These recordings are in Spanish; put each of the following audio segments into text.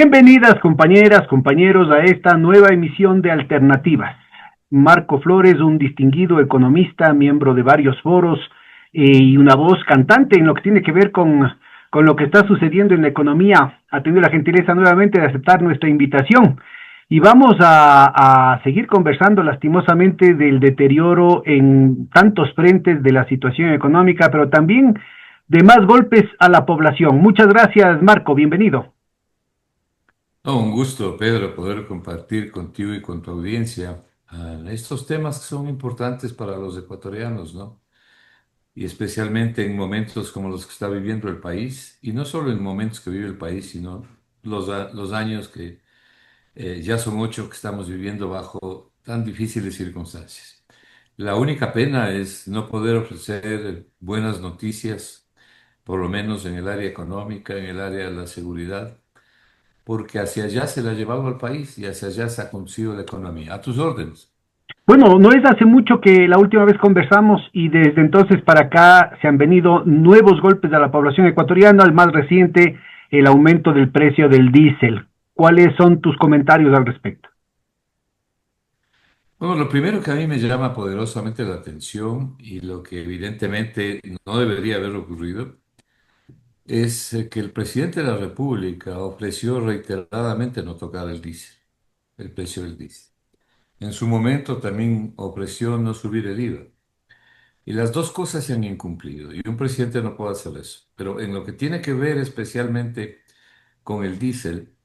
Bienvenidas compañeras, compañeros a esta nueva emisión de Alternativas. Marco Flores, un distinguido economista, miembro de varios foros y una voz cantante en lo que tiene que ver con lo que está sucediendo en la economía, ha tenido la gentileza nuevamente de aceptar nuestra invitación. Y vamos a seguir conversando lastimosamente del deterioro en tantos frentes de la situación económica, pero también de más golpes a la población. Muchas gracias, Marco, bienvenido. No, un gusto, Pedro, poder compartir contigo y con tu audiencia estos temas que son importantes para los ecuatorianos, ¿no? Y especialmente en momentos como los que está viviendo el país, y no solo en momentos que vive el país, sino los años que ya son 8 que estamos viviendo bajo tan difíciles circunstancias. La única pena es no poder ofrecer buenas noticias, por lo menos en el área económica, en el área de la seguridad, porque hacia allá se la ha llevado al país y hacia allá se ha conducido la economía. A tus órdenes. Bueno, no es hace mucho que la última vez conversamos y desde entonces para acá se han venido nuevos golpes a la población ecuatoriana, el más reciente, el aumento del precio del diésel. ¿Cuáles son tus comentarios al respecto? Bueno, lo primero que a mí me llama poderosamente la atención y lo que evidentemente no debería haber ocurrido es que el presidente de la República ofreció reiteradamente no tocar el diésel, el precio del diésel. En su momento también ofreció no subir el IVA. Y las dos cosas se han incumplido y un presidente no puede hacer eso. Pero en lo que tiene que ver especialmente con el diésel,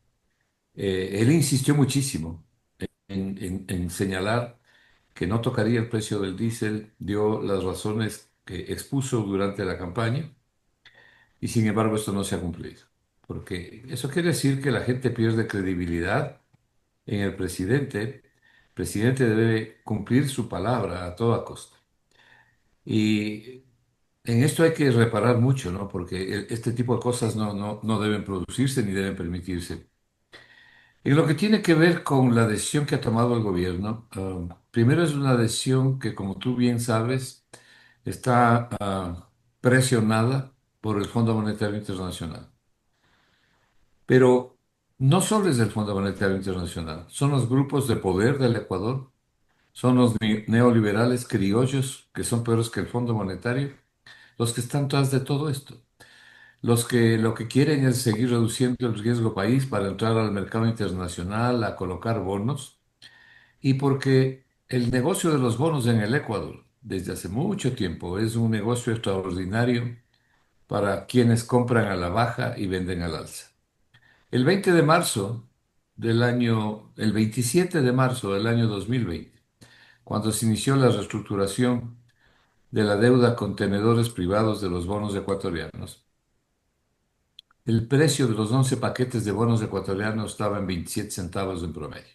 él insistió muchísimo en señalar que no tocaría el precio del diésel, dio las razones que expuso durante la campaña y sin embargo esto no se ha cumplido. Porque eso quiere decir que la gente pierde credibilidad en el presidente. El presidente debe cumplir su palabra a toda costa. Y en esto hay que reparar mucho, ¿no? Porque este tipo de cosas no deben producirse ni deben permitirse. En lo que tiene que ver con la decisión que ha tomado el gobierno, primero es una decisión que, como tú bien sabes, está presionada por el Fondo Monetario Internacional. Pero no solo es el Fondo Monetario Internacional, son los grupos de poder del Ecuador, son los neoliberales criollos, que son peores que el Fondo Monetario, los que están tras de todo esto. Los que lo que quieren es seguir reduciendo el riesgo país para entrar al mercado internacional, a colocar bonos. Y porque el negocio de los bonos en el Ecuador, desde hace mucho tiempo, es un negocio extraordinario para quienes compran a la baja y venden al alza. El 20 de marzo el 27 de marzo del año 2020, cuando se inició la reestructuración de la deuda con tenedores privados de los bonos ecuatorianos, el precio de los 11 paquetes de bonos ecuatorianos estaba en 27 centavos en promedio,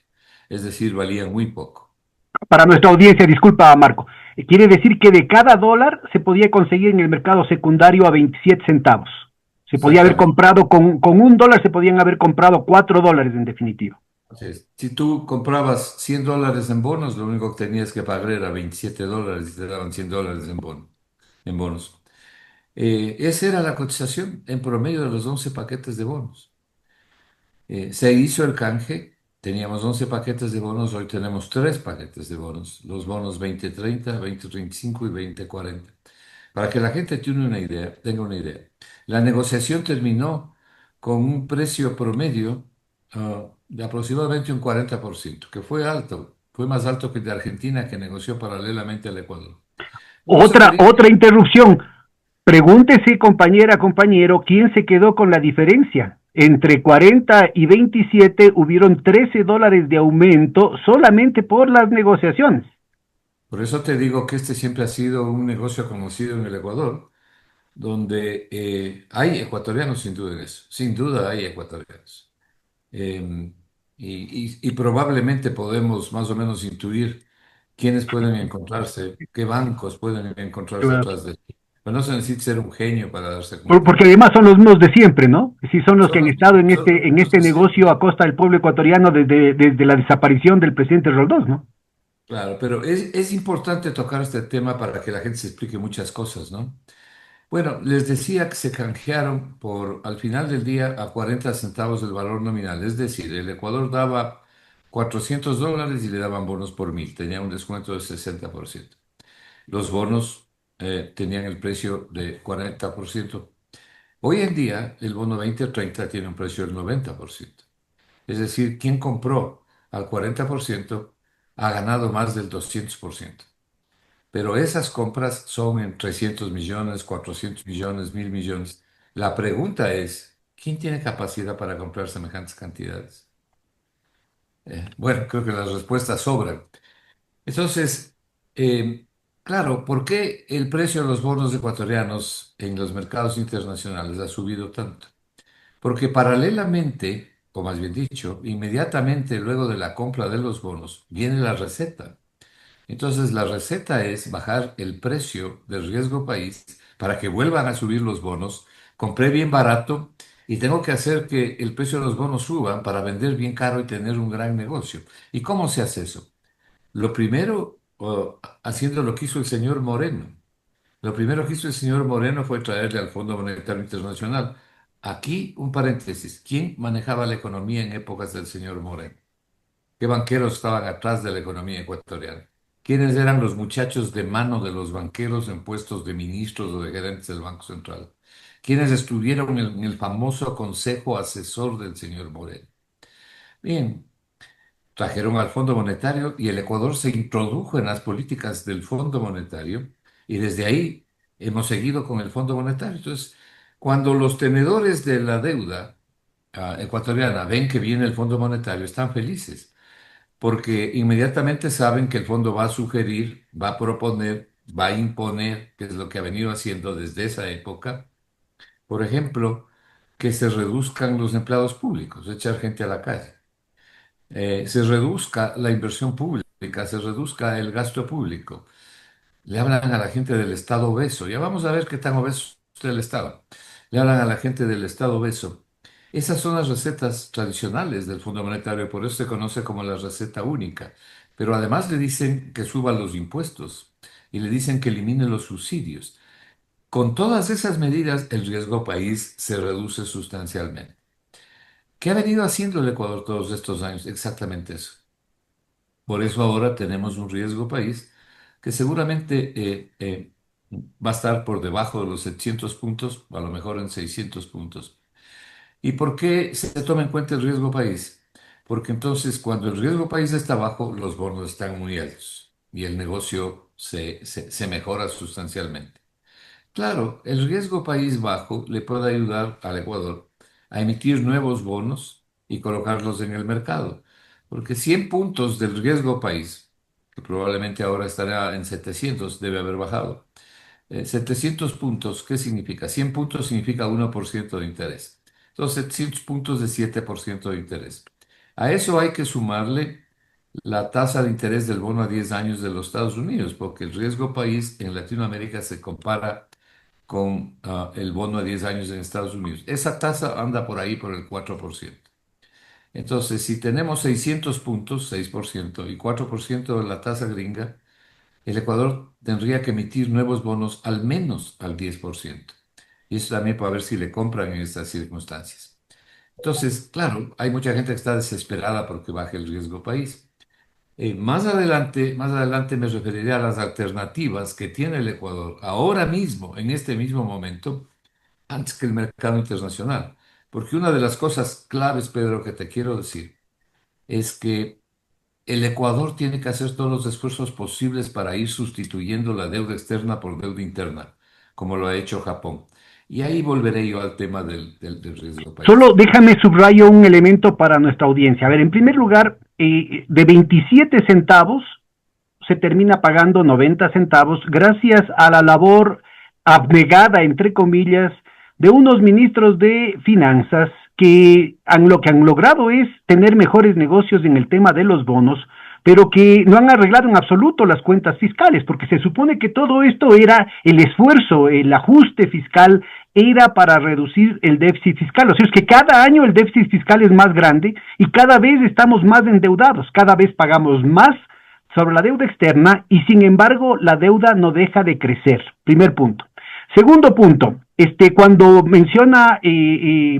es decir, valían muy poco. Para nuestra audiencia, disculpa, Marco, quiere decir que de cada dólar se podía conseguir en el mercado secundario a 27 centavos. Se podía haber Exactamente. comprado con un dólar, se podían haber comprado $4 en definitiva. Así es. Si tú comprabas $100 en bonos, lo único que tenías que pagar era $27 y te daban $100 en bonos. Esa era la cotización en promedio de los 11 paquetes de bonos. Se hizo el canje, teníamos 11 paquetes de bonos, hoy tenemos 3 paquetes de bonos, los bonos 2030, 2035 y 2040. Para que la gente tenga una idea. La negociación terminó con un precio promedio de aproximadamente un 40%, que fue alto, fue más alto que el de Argentina, que negoció paralelamente al Ecuador. Por eso Otra, quería. otra interrupción. Pregúntese, compañera, compañero, quién se quedó con la diferencia. Entre 40 y 27 hubieron $13 de aumento solamente por las negociaciones. Por eso te digo que este siempre ha sido un negocio conocido en el Ecuador, donde hay ecuatorianos sin duda en eso, sin duda hay ecuatorianos. Eh, y probablemente podemos más o menos intuir quiénes pueden encontrarse, qué bancos pueden encontrarse Claro. atrás de esto. Pero no se necesita ser un genio para darse cuenta. Porque además son los mismos de siempre, ¿no? Sí, son los que Son han los, estado en son en los este de negocio siempre. a costa del pueblo ecuatoriano desde la desaparición del presidente Roldós, ¿no? Claro, pero es importante tocar este tema para que la gente se explique muchas cosas, ¿no? Bueno, les decía que se canjearon por, al final del día, a 40 centavos del valor nominal. Es decir, el Ecuador daba $400 y le daban bonos por 1.000. Tenía un descuento del 60%. Los bonos tenían el precio de 40%. Hoy en día, el bono 20 o 30 tiene un precio del 90%. Es decir, quien compró al 40% ha ganado más del 200%. Pero esas compras son en 300 millones, 400 millones, 1.000 millones. La pregunta es, ¿quién tiene capacidad para comprar semejantes cantidades? Bueno, creo que las respuestas sobran. Entonces, eh, claro, ¿por qué el precio de los bonos ecuatorianos en los mercados internacionales ha subido tanto? Porque paralelamente, o más bien dicho, inmediatamente luego de la compra de los bonos, viene la receta. Entonces, la receta es bajar el precio del riesgo país para que vuelvan a subir los bonos. Compré bien barato y tengo que hacer que el precio de los bonos suba para vender bien caro y tener un gran negocio. ¿Y cómo se hace eso? Lo primero, haciendo lo que hizo el señor Moreno. Lo primero que hizo el señor Moreno fue traerle al Fondo Monetario Internacional. Aquí un paréntesis. ¿Quién manejaba la economía en épocas del señor Moreno? ¿Qué banqueros estaban atrás de la economía ecuatoriana? ¿Quiénes eran los muchachos de mano de los banqueros en puestos de ministros o de gerentes del Banco Central? ¿Quiénes estuvieron en el famoso consejo asesor del señor Moreno? Bien, trajeron al Fondo Monetario y el Ecuador se introdujo en las políticas del Fondo Monetario y desde ahí hemos seguido con el Fondo Monetario. Entonces, cuando los tenedores de la deuda ecuatoriana ven que viene el Fondo Monetario, están felices porque inmediatamente saben que el fondo va a sugerir, va a proponer, va a imponer, que es lo que ha venido haciendo desde esa época. Por ejemplo, que se reduzcan los empleados públicos, echar gente a la calle, se reduzca la inversión pública, se reduzca el gasto público. Le hablan a la gente del Estado obeso. Ya vamos a ver qué tan obeso es el Estado. Le hablan a la gente del Estado obeso. Esas son las recetas tradicionales del Fondo Monetario, por eso se conoce como la receta única. Pero además le dicen que suba los impuestos y le dicen que elimine los subsidios. Con todas esas medidas, el riesgo país se reduce sustancialmente. ¿Qué ha venido haciendo el Ecuador todos estos años? Exactamente eso. Por eso ahora tenemos un riesgo país que seguramente va a estar por debajo de los 700 puntos, a lo mejor en 600 puntos. ¿Y por qué se toma en cuenta el riesgo país? Porque entonces cuando el riesgo país está bajo, los bonos están muy altos y el negocio se mejora sustancialmente. Claro, el riesgo país bajo le puede ayudar al Ecuador a emitir nuevos bonos y colocarlos en el mercado, porque 100 puntos del riesgo país, que probablemente ahora estará en 700, debe haber bajado. 700 puntos, ¿qué significa? 100 puntos significa 1% de interés. Entonces, 700 puntos de 7% de interés. A eso hay que sumarle la tasa de interés del bono a 10 años de los Estados Unidos, porque el riesgo país en Latinoamérica se compara con el bono a 10 años en Estados Unidos. Esa tasa anda por ahí por el 4%. Entonces, si tenemos 600 puntos, 6% y 4% de la tasa gringa, el Ecuador tendría que emitir nuevos bonos al menos al 10%. Y eso también para ver si le compran en estas circunstancias. Entonces, claro, hay mucha gente que está desesperada porque baje el riesgo país. Más adelante me referiré a las alternativas que tiene el Ecuador ahora mismo, en este mismo momento, antes que el mercado internacional. Porque una de las cosas claves, Pedro, que te quiero decir es que el Ecuador tiene que hacer todos los esfuerzos posibles para ir sustituyendo la deuda externa por deuda interna, como lo ha hecho Japón. Y ahí volveré yo al tema del riesgo Solo país. déjame subrayo un elemento para nuestra audiencia. A ver, en primer lugar, de 27 centavos se termina pagando 90 centavos gracias a la labor abnegada, entre comillas, de unos ministros de finanzas lo que han logrado es tener mejores negocios en el tema de los bonos, pero que no han arreglado en absoluto las cuentas fiscales, porque se supone que todo esto era el esfuerzo, el ajuste fiscal era para reducir el déficit fiscal. O sea, es que cada año el déficit fiscal es más grande y cada vez estamos más endeudados, cada vez pagamos más sobre la deuda externa y sin embargo la deuda no deja de crecer. Primer punto. Segundo punto, cuando menciona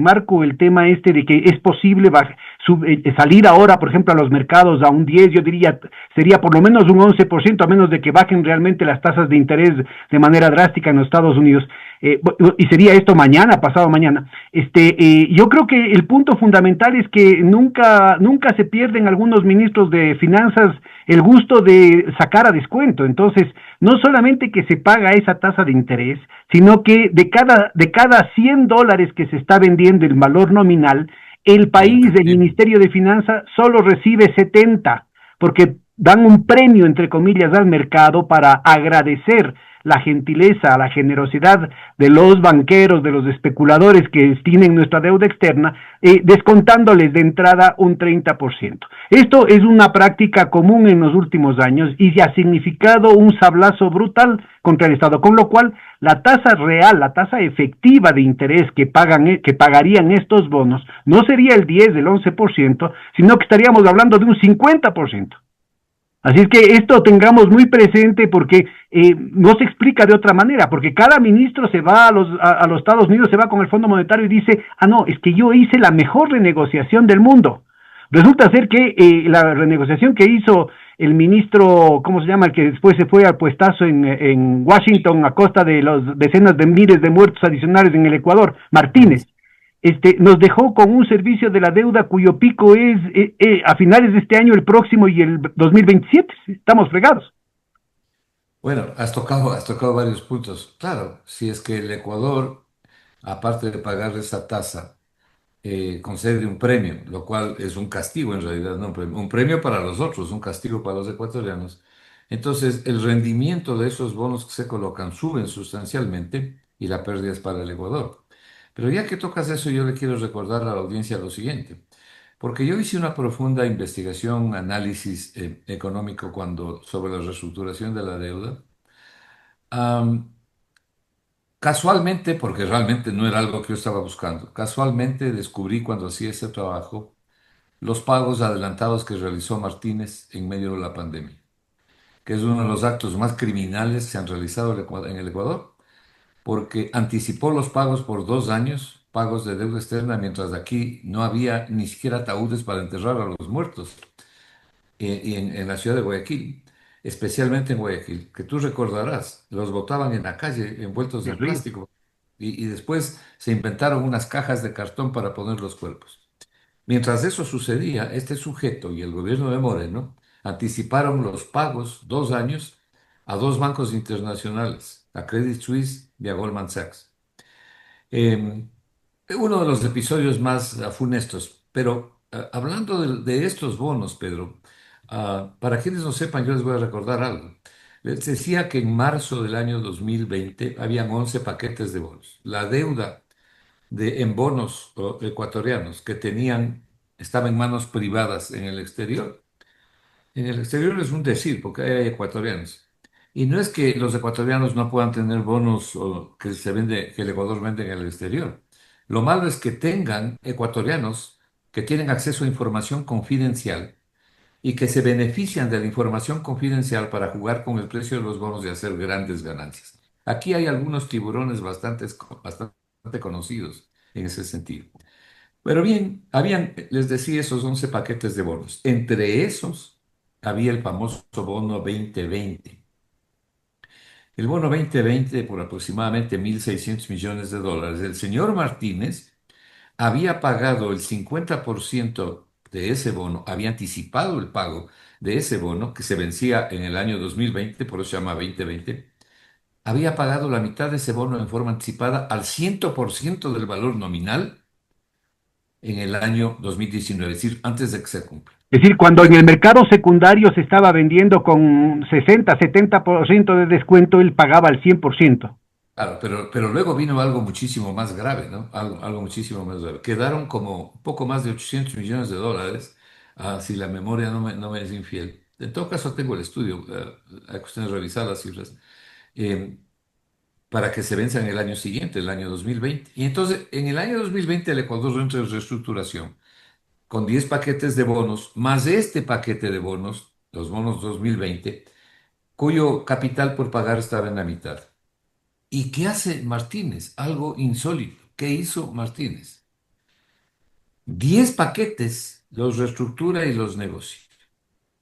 Marco el tema de que es posible salir ahora, por ejemplo, a los mercados a un 10, yo diría sería por lo menos un 11%, a menos de que bajen realmente las tasas de interés de manera drástica en los Estados Unidos. Y sería esto mañana, pasado mañana. Yo creo que el punto fundamental es que nunca se pierden algunos ministros de finanzas el gusto de sacar a descuento. Entonces, no solamente que se paga esa tasa de interés, sino que de cada $100 que se está vendiendo el valor nominal, el país, el Sí. Ministerio de Finanzas, solo recibe 70, porque dan un premio, entre comillas, al mercado para agradecer la gentileza, la generosidad de los banqueros, de los especuladores que tienen nuestra deuda externa, descontándoles de entrada un 30%. Esto es una práctica común en los últimos años y ha significado un sablazo brutal contra el Estado, con lo cual la tasa real, la tasa efectiva de interés que pagarían estos bonos no sería el 10, el 11%, sino que estaríamos hablando de un 50%. Así es que esto tengamos muy presente porque no se explica de otra manera, porque cada ministro se va a los Estados Unidos, se va con el Fondo Monetario y dice, no, es que yo hice la mejor renegociación del mundo. Resulta ser que la renegociación que hizo el ministro, ¿cómo se llama? El que después se fue al puestazo en Washington a costa de las decenas de miles de muertos adicionales en el Ecuador, Martínez, nos dejó con un servicio de la deuda cuyo pico es a finales de este año, el próximo y el 2027. Estamos fregados. Bueno, has tocado varios puntos. Claro, si es que el Ecuador, aparte de pagar esa tasa, concede un premio, lo cual es un castigo en realidad, no un premio para los otros, un castigo para los ecuatorianos. Entonces, el rendimiento de esos bonos que se colocan suben sustancialmente y la pérdida es para el Ecuador. Pero ya que tocas eso, yo le quiero recordar a la audiencia lo siguiente, porque yo hice una profunda investigación, análisis económico sobre la reestructuración de la deuda. Am, Casualmente, porque realmente no era algo que yo estaba buscando, casualmente descubrí cuando hacía ese trabajo los pagos adelantados que realizó Martínez en medio de la pandemia, que es uno de los actos más criminales que se han realizado en el Ecuador, porque anticipó los pagos por 2 años, pagos de deuda externa, mientras aquí no había ni siquiera ataúdes para enterrar a los muertos y en la ciudad de Guayaquil, especialmente en Guayaquil, que tú recordarás, los botaban en la calle envueltos El en río. plástico y después se inventaron unas cajas de cartón para poner los cuerpos. Mientras eso sucedía, este sujeto y el gobierno de Moreno anticiparon los pagos 2 años a dos bancos internacionales, a Credit Suisse y a Goldman Sachs. Eh, Uno de los episodios más funestos, pero hablando de estos bonos, Pedro, para quienes no sepan, yo les voy a recordar algo. Les decía que en marzo del año 2020 habían 11 paquetes de bonos. La deuda en bonos ecuatorianos que estaba en manos privadas en el exterior es un decir, porque hay ecuatorianos. Y no es que los ecuatorianos no puedan tener bonos que el Ecuador vende en el exterior. Lo malo es que tengan ecuatorianos que tienen acceso a información confidencial y que se benefician de la información confidencial para jugar con el precio de los bonos y hacer grandes ganancias. Aquí hay algunos tiburones bastante conocidos en ese sentido. Pero bien, les decía, esos 11 paquetes de bonos. Entre esos había el famoso bono 2020. El bono 2020 por aproximadamente 1.600 millones de dólares. El señor Martínez había pagado el 50% de ese bono, había anticipado el pago de ese bono que se vencía en el año 2020, por eso se llama 2020. Había pagado la mitad de ese bono en forma anticipada al 100% del valor nominal en el año 2019, es decir, antes de que se cumpla. Es decir, cuando en Esto, el mercado secundario se estaba vendiendo con 60, 70% de descuento, él pagaba al 100%. claro, pero luego vino algo muchísimo más grave, ¿no? Algo muchísimo más grave. Quedaron como un poco más de 800 millones de dólares, si la memoria no me es infiel. En todo caso, tengo el estudio, hay cuestión de revisar las cifras, eh, para que se venza en el año siguiente, el año 2020. Y entonces, en el año 2020, el Ecuador entra en reestructuración con 10 paquetes de bonos, más este paquete de bonos, los bonos 2020, cuyo capital por pagar estaba en la mitad. ¿Y qué hace Martínez? Algo insólito. ¿Qué hizo Martínez? 10 paquetes los reestructura y los negocia.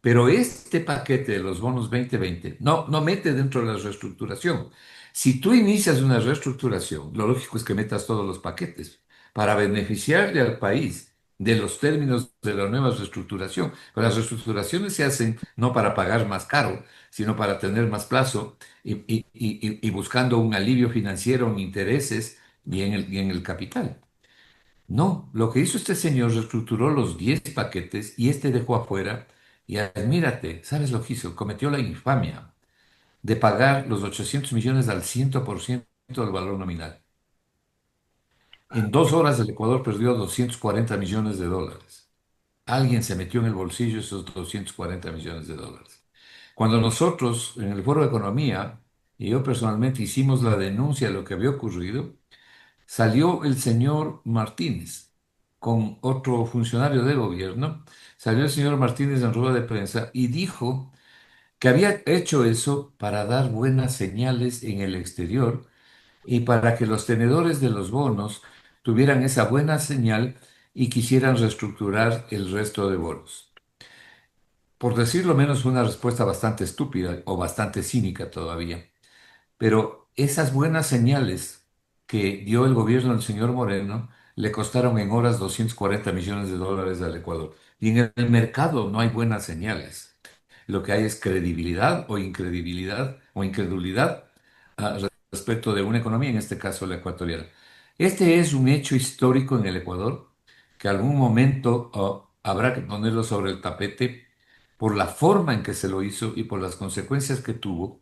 Pero este paquete de los bonos 2020 no mete dentro de la reestructuración. Si tú inicias una reestructuración, lo lógico es que metas todos los paquetes para beneficiarle al país de los términos de la nueva reestructuración. Pero las reestructuraciones se hacen no para pagar más caro, sino para tener más plazo y buscando un alivio financiero en intereses y en el capital. No, lo que hizo este señor reestructuró los 10 paquetes y este dejó afuera. Y admírate, ¿sabes lo que hizo? Cometió la infamia de pagar los 800 millones al 100% del valor nominal. En 2 horas el Ecuador perdió 240 millones de dólares. Alguien se metió en el bolsillo esos 240 millones de dólares. Cuando nosotros en el Foro de Economía y yo personalmente hicimos la denuncia de lo que había ocurrido, salió el señor Martínez con otro funcionario de gobierno, salió el señor Martínez en rueda de prensa y dijo que había hecho eso para dar buenas señales en el exterior y para que los tenedores de los bonos tuvieran esa buena señal y quisieran reestructurar el resto de bonos. Por decirlo menos, fue una respuesta bastante estúpida o bastante cínica todavía. Pero esas buenas señales que dio el gobierno del señor Moreno le costaron en horas 240 millones de dólares al Ecuador. Y en el mercado no hay buenas señales. Lo que hay es credibilidad o incredibilidad o incredulidad respecto de una economía, en este caso la ecuatoriana. Este es un hecho histórico en el Ecuador que algún momento habrá que ponerlo sobre el tapete por la forma en que se lo hizo y por las consecuencias que tuvo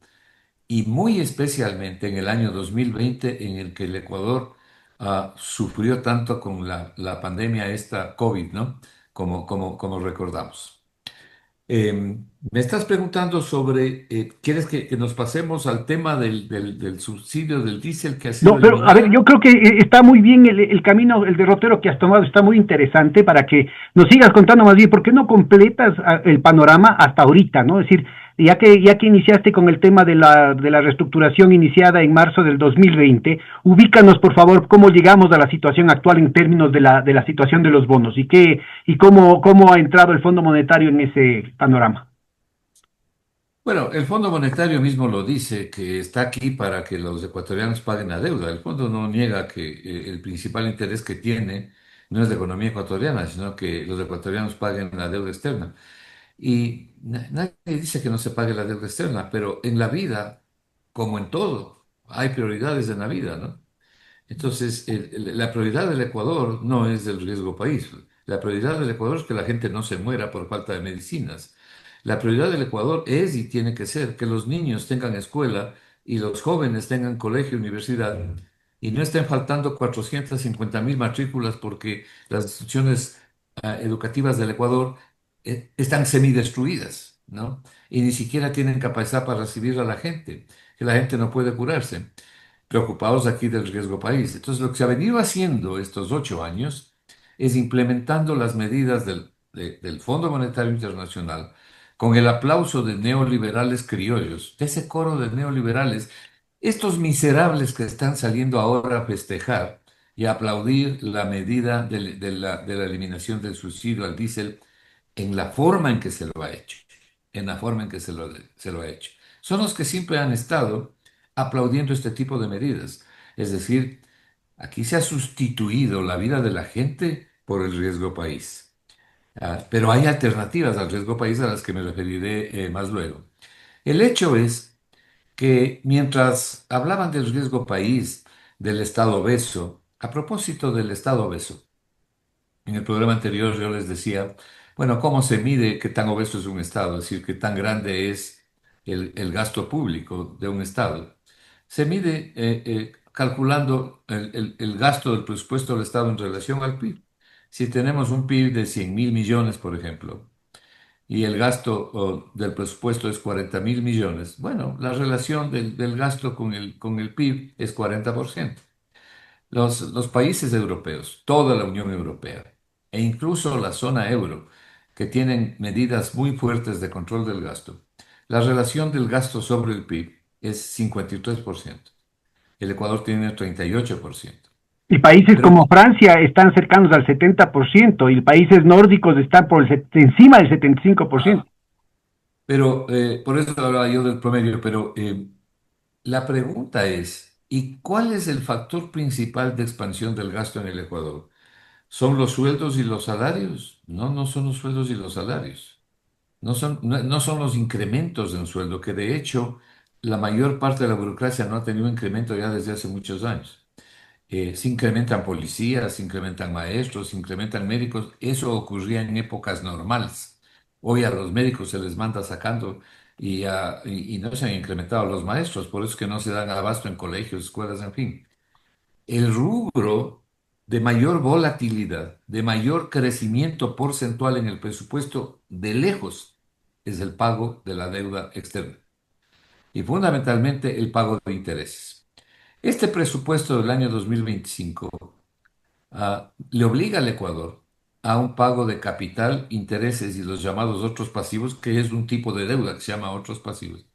y muy especialmente en el año 2020 en el que el Ecuador sufrió tanto con la pandemia esta COVID, ¿no? Como recordamos. Me estás preguntando sobre, ¿quieres que nos pasemos al tema del subsidio del diésel que ha sido No, pero a ver, eliminado? yo creo que está muy bien el camino, el derrotero que has tomado está muy interesante para que nos sigas contando más bien, ¿por qué no completas el panorama hasta ahorita, ¿no? Es decir, ya que iniciaste con el tema de la reestructuración iniciada en marzo del 2020, ubícanos por favor cómo llegamos a la situación actual en términos de la situación de los bonos y cómo ha entrado el Fondo Monetario en ese panorama. Bueno, el Fondo Monetario mismo lo dice, que está aquí para que los ecuatorianos paguen la deuda. El fondo no niega que el principal interés que tiene no es la economía ecuatoriana, sino que los ecuatorianos paguen la deuda externa. Y nadie dice que no se pague la deuda externa, pero en la vida, como en todo, hay prioridades en la vida, ¿no? Entonces, la prioridad del Ecuador no es el riesgo país. La prioridad del Ecuador es que la gente no se muera por falta de medicinas. La prioridad del Ecuador es y tiene que ser que los niños tengan escuela y los jóvenes tengan colegio, universidad y no estén faltando 450.000 matrículas porque las instituciones educativas del Ecuador están semidestruidas, ¿no? Y ni siquiera tienen capacidad para recibir a la gente, que la gente no puede curarse preocupados aquí del riesgo país. Entonces, lo que se ha venido haciendo estos 8 años es implementando las medidas del Fondo Monetario Internacional con el aplauso de neoliberales criollos, de ese coro de neoliberales, estos miserables que están saliendo ahora a festejar y a aplaudir la medida de la eliminación del subsidio al diésel en la forma en que se lo ha hecho, en la forma en que se lo ha hecho. Son los que siempre han estado aplaudiendo este tipo de medidas. Es decir, aquí se ha sustituido la vida de la gente por el riesgo país. Pero hay alternativas al riesgo país a las que me referiré más luego. El hecho es que mientras hablaban del riesgo país, del Estado obeso, a propósito del Estado obeso, en el programa anterior yo les decía, bueno, ¿cómo se mide qué tan obeso es un Estado? Es decir, qué tan grande es el gasto público de un Estado. Se mide calculando el gasto del presupuesto del Estado en relación al PIB. Si tenemos un PIB de 100.000 millones, por ejemplo, y el gasto del presupuesto es 40.000 millones, bueno, la relación del gasto con el PIB es 40%. Los países europeos, toda la Unión Europea e incluso la zona euro, que tienen medidas muy fuertes de control del gasto, la relación del gasto sobre el PIB es 53%. el Ecuador tiene el 38%. Y países Pero, como Francia están cercanos al 70% y países nórdicos están encima del 75%. por eso hablaba yo del promedio, pero la pregunta es, ¿y cuál es el factor principal de expansión del gasto en el Ecuador? ¿Son los sueldos y los salarios? No, no son los sueldos y los salarios. No son los incrementos en sueldo, que de hecho la mayor parte de la burocracia no ha tenido incremento ya desde hace muchos años. Se incrementan policías, se incrementan maestros, se incrementan médicos. Eso ocurría en épocas normales. Hoy a los médicos se les manda sacando y no se han incrementado los maestros, por eso es que no se dan abasto en colegios, escuelas, en fin. El rubro de mayor volatilidad, de mayor crecimiento porcentual en el presupuesto, de lejos, es el pago de la deuda externa y fundamentalmente el pago de intereses. Este presupuesto del año 2025 le obliga al Ecuador a un pago de capital, intereses y los llamados otros pasivos, que es un tipo de deuda que se llama otros pasivos.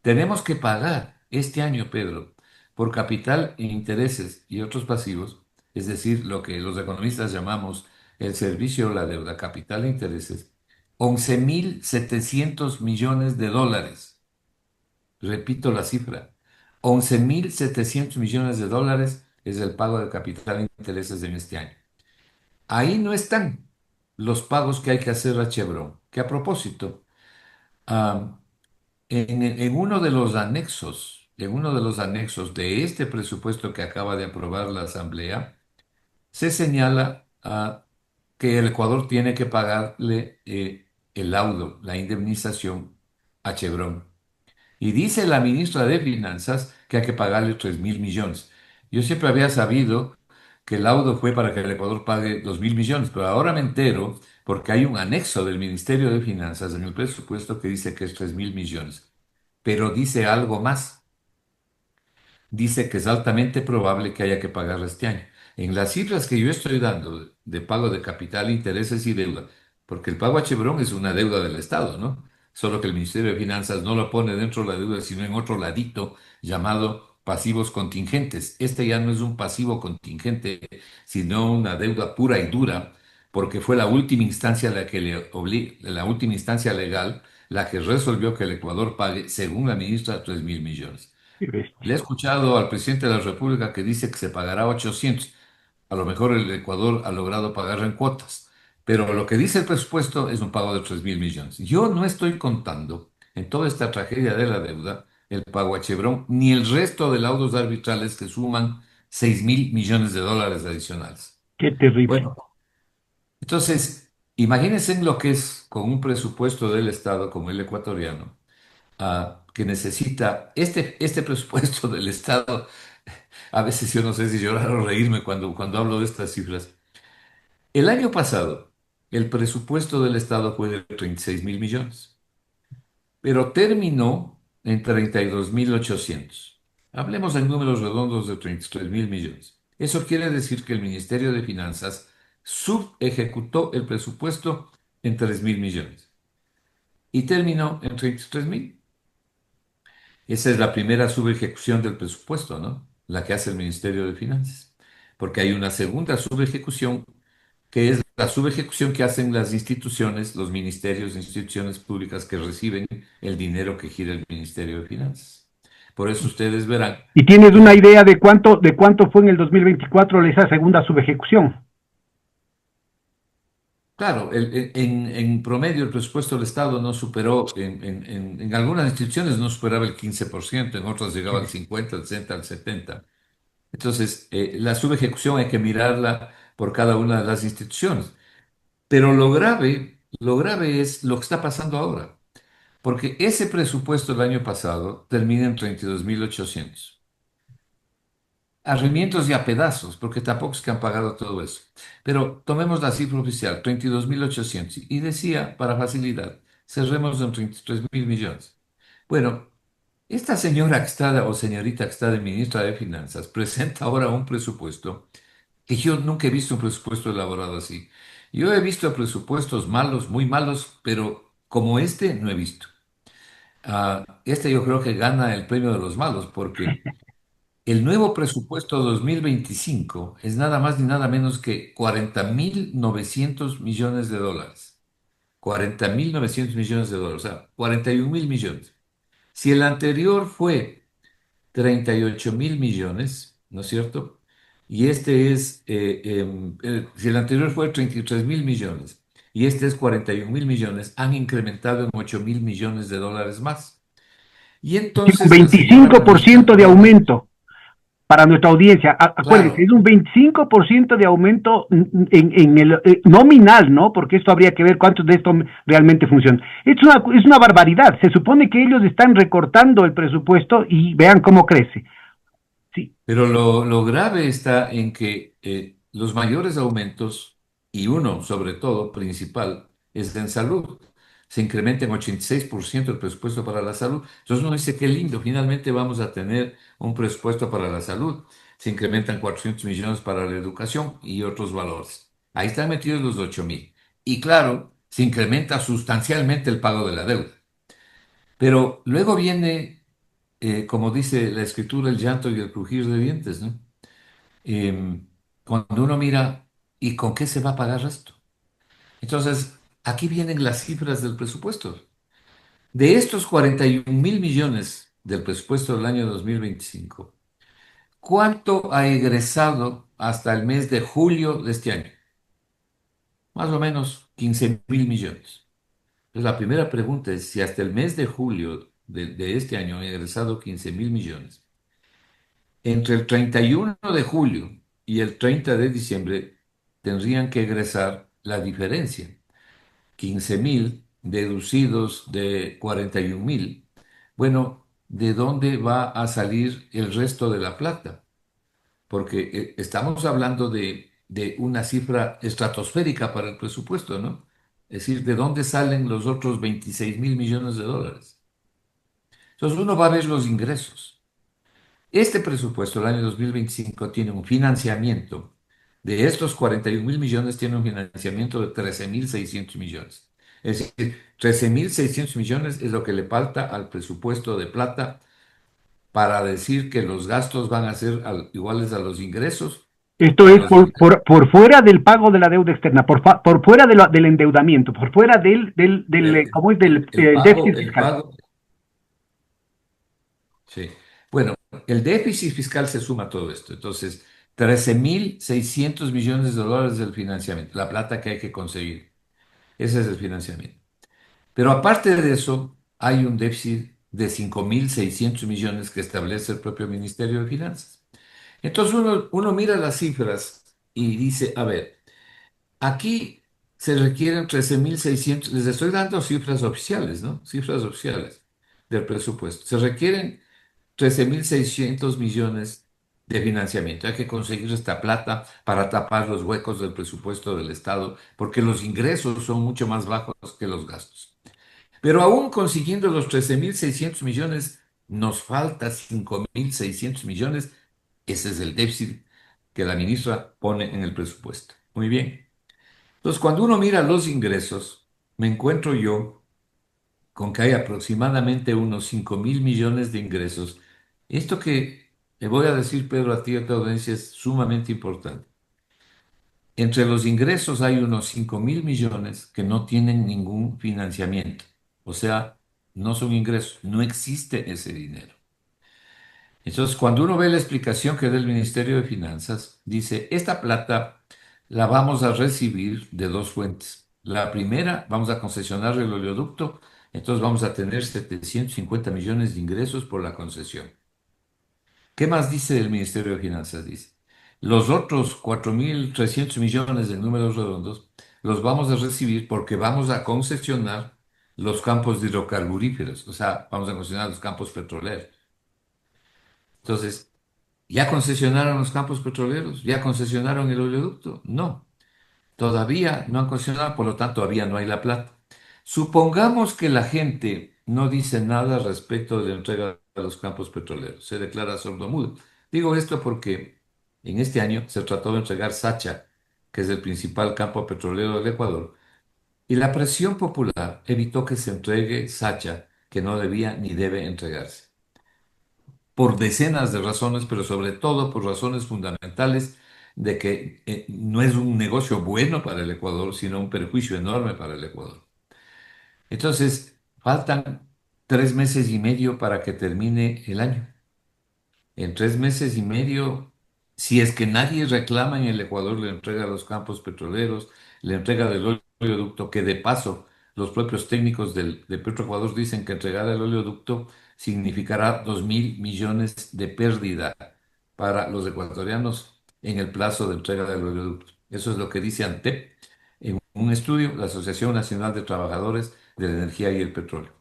Tenemos que pagar este año, Pedro, por capital e intereses y otros pasivos, es decir, lo que los economistas llamamos el servicio o la deuda, capital e intereses, 11.700 millones de dólares. Repito la cifra, 11.700 millones de dólares es el pago de capital e intereses en este año. Ahí no están los pagos que hay que hacer a Chevron, que a propósito, ah, en uno de los anexos, en uno de los anexos de este presupuesto que acaba de aprobar la Asamblea, se señala que el Ecuador tiene que pagarle el laudo, la indemnización a Chevron. Y dice la ministra de Finanzas que hay que pagarle 3.000 millones. Yo siempre había sabido que el laudo fue para que el Ecuador pague 2.000 millones, pero ahora me entero porque hay un anexo del Ministerio de Finanzas en el presupuesto que dice que es 3.000 millones. Pero dice algo más. Dice que es altamente probable que haya que pagarla este año. En las cifras que yo estoy dando de pago de capital, intereses y deuda, porque el pago a Chevron es una deuda del Estado, ¿no? Solo que el Ministerio de Finanzas no lo pone dentro de la deuda, sino en otro ladito llamado pasivos contingentes. Este ya no es un pasivo contingente, sino una deuda pura y dura, porque fue la última instancia la última instancia legal la que resolvió que el Ecuador pague, según la ministra, 3.000 millones. Qué Le he bestia. escuchado al presidente de la República que dice que se pagará 800. A lo mejor el Ecuador ha logrado pagar en cuotas, pero lo que dice el presupuesto es un pago de 3.000 millones. Yo no estoy contando en toda esta tragedia de la deuda el pago a Chevron ni el resto de laudos arbitrales que suman 6.000 millones de dólares adicionales. Qué terrible. Bueno, entonces, imagínense en lo que es con un presupuesto del Estado como el ecuatoriano, que necesita este presupuesto del Estado. A veces yo no sé si llorar o reírme cuando hablo de estas cifras. El año pasado, el presupuesto del Estado fue de 36.000 millones, pero terminó en 32.800. Hablemos en números redondos de 33.000 millones. Eso quiere decir que el Ministerio de Finanzas subejecutó el presupuesto en 3.000 millones y terminó en 33.000. Esa es la primera subejecución del presupuesto, ¿no? La que hace el Ministerio de Finanzas. Porque hay una segunda subejecución, que es la subejecución que hacen las instituciones, los ministerios, instituciones públicas que reciben el dinero que gira el Ministerio de Finanzas. Por eso ustedes verán ¿Y tienes una que, idea de cuánto fue en el 2024 esa segunda subejecución? claro, en promedio el presupuesto del Estado no superó, en algunas instituciones no superaba el 15%, en otras llegaba al 50, al 60, al 70%. Entonces, la subejecución hay que mirarla por cada una de las instituciones. Pero lo grave es lo que está pasando ahora, porque ese presupuesto del año pasado termina en 32.800. A remiendos y a pedazos, porque tampoco es que han pagado todo eso. Pero tomemos la cifra oficial, 32.800. Y decía, para facilidad, cerremos en 33.000 millones. Bueno, esta señora que está, o señorita que está de ministra de Finanzas, presenta ahora un presupuesto que yo nunca he visto un presupuesto elaborado así. Yo he visto presupuestos malos, muy malos, pero como este no he visto. Este yo creo que gana el premio de los malos, porque El nuevo presupuesto 2025 es nada más ni nada menos que 40.900 millones de dólares. 40.900 millones de dólares, o sea, 41.000 millones. Si el anterior fue 38.000 millones, ¿no es cierto? Y este es, si el anterior fue 33.000 millones y este es 41.000 millones, han incrementado en 8.000 millones de dólares más. Y Un entonces el señor 25% de administrador aumento para nuestra audiencia. Acuérdense, claro, es un 25% de aumento en el nominal, ¿no? Porque esto habría que ver cuánto de esto realmente funciona. Es una barbaridad. Se supone que ellos están recortando el presupuesto y vean cómo crece. Sí, pero lo grave está en que los mayores aumentos, y uno sobre todo principal, es en salud. Se incrementa en 86% el presupuesto para la salud. Entonces uno dice, qué lindo, finalmente vamos a tener un presupuesto para la salud. Se incrementan 400 millones para la educación y otros valores. Ahí están metidos los 8.000. Y claro, se incrementa sustancialmente el pago de la deuda. Pero luego viene, como dice la escritura, el llanto y el crujir de dientes, ¿no? Em, Cuando uno mira, ¿y con qué se va a pagar esto? Entonces, aquí vienen las cifras del presupuesto. De estos 41.000 millones del presupuesto del año 2025, ¿cuánto ha egresado hasta el mes de julio de este año? Más o menos 15.000 millones. Entonces, la primera pregunta es si hasta el mes de julio de este año han egresado 15.000 millones. Entre el 31 de julio y el 30 de diciembre tendrían que egresar la diferencia. 15.000 deducidos de 41.000. Bueno, ¿de dónde va a salir el resto de la plata? Porque estamos hablando de una cifra estratosférica para el presupuesto, ¿no? Es decir, ¿de dónde salen los otros 26.000 millones de dólares? Entonces uno va a ver los ingresos. Este presupuesto del año 2025 tiene un financiamiento. De estos 41.000 millones, tiene un financiamiento de 13.600 millones. Es decir, 13.600 millones es lo que le falta al presupuesto de plata para decir que los gastos van a ser iguales a los ingresos esto o es más bien por fuera del pago de la deuda externa, por fuera del endeudamiento, por fuera el, ¿cómo es? el- el pago, Déficit el fiscal. pago, sí. Bueno, el déficit fiscal se suma a todo esto. Entonces, 13.600 millones de dólares del financiamiento, la plata que hay que conseguir. Ese es el financiamiento. Pero aparte de eso, hay un déficit de 5.600 millones que establece el propio Ministerio de Finanzas. Entonces uno mira las cifras y dice, a ver, aquí se requieren 13.600. Les estoy dando cifras oficiales, ¿no? Cifras oficiales del presupuesto. Se requieren 13.600 millones de financiamiento. Hay que conseguir esta plata para tapar los huecos del presupuesto del Estado, porque los ingresos son mucho más bajos que los gastos. Pero aún consiguiendo los 13.600 millones, nos falta 5.600 millones. Ese es el déficit que la ministra pone en el presupuesto. Muy bien. Entonces, cuando uno mira los ingresos, me encuentro yo con que hay aproximadamente unos 5.000 millones de ingresos. Esto que le voy a decir, Pedro, a ti y a tu audiencia es sumamente importante. Entre los ingresos hay unos 5.000 millones que no tienen ningún financiamiento. O sea, no son ingresos, no existe ese dinero. Entonces, cuando uno ve la explicación que da el Ministerio de Finanzas, dice, esta plata la vamos a recibir de dos fuentes. La primera, vamos a concesionar el oleoducto, entonces vamos a tener 750 millones de ingresos por la concesión. ¿Qué más dice el Ministerio de Finanzas? Dice, los otros 4.300 millones de números redondos los vamos a recibir porque vamos a concesionar los campos de hidrocarburíferos, o sea, vamos a concesionar los campos petroleros. Entonces, ¿ya concesionaron los campos petroleros? ¿Ya concesionaron el oleoducto? No, todavía no han concesionado, por lo tanto, todavía no hay la plata. Supongamos que la gente no dice nada respecto de la entrega de los campos petroleros, se declara sordomudo. Digo esto porque en este año se trató de entregar Sacha, que es el principal campo petrolero del Ecuador, y la presión popular evitó que se entregue Sacha, que no debía ni debe entregarse. por decenas de razones, pero sobre todo por razones fundamentales de que no es un negocio bueno para el Ecuador, sino un perjuicio enorme para el Ecuador. Entonces, faltan 3 meses y medio para que termine el año. En 3 meses y medio, si es que nadie reclama en el Ecuador, le entrega los campos petroleros, le entrega el oleoducto, que de paso los propios técnicos de Petroecuador dicen que entregar el oleoducto significará 2.000 millones de pérdida para los ecuatorianos en el plazo de entrega del oleoducto. Eso es lo que dice ANTEP en un estudio, la Asociación Nacional de Trabajadores de la Energía y el Petróleo.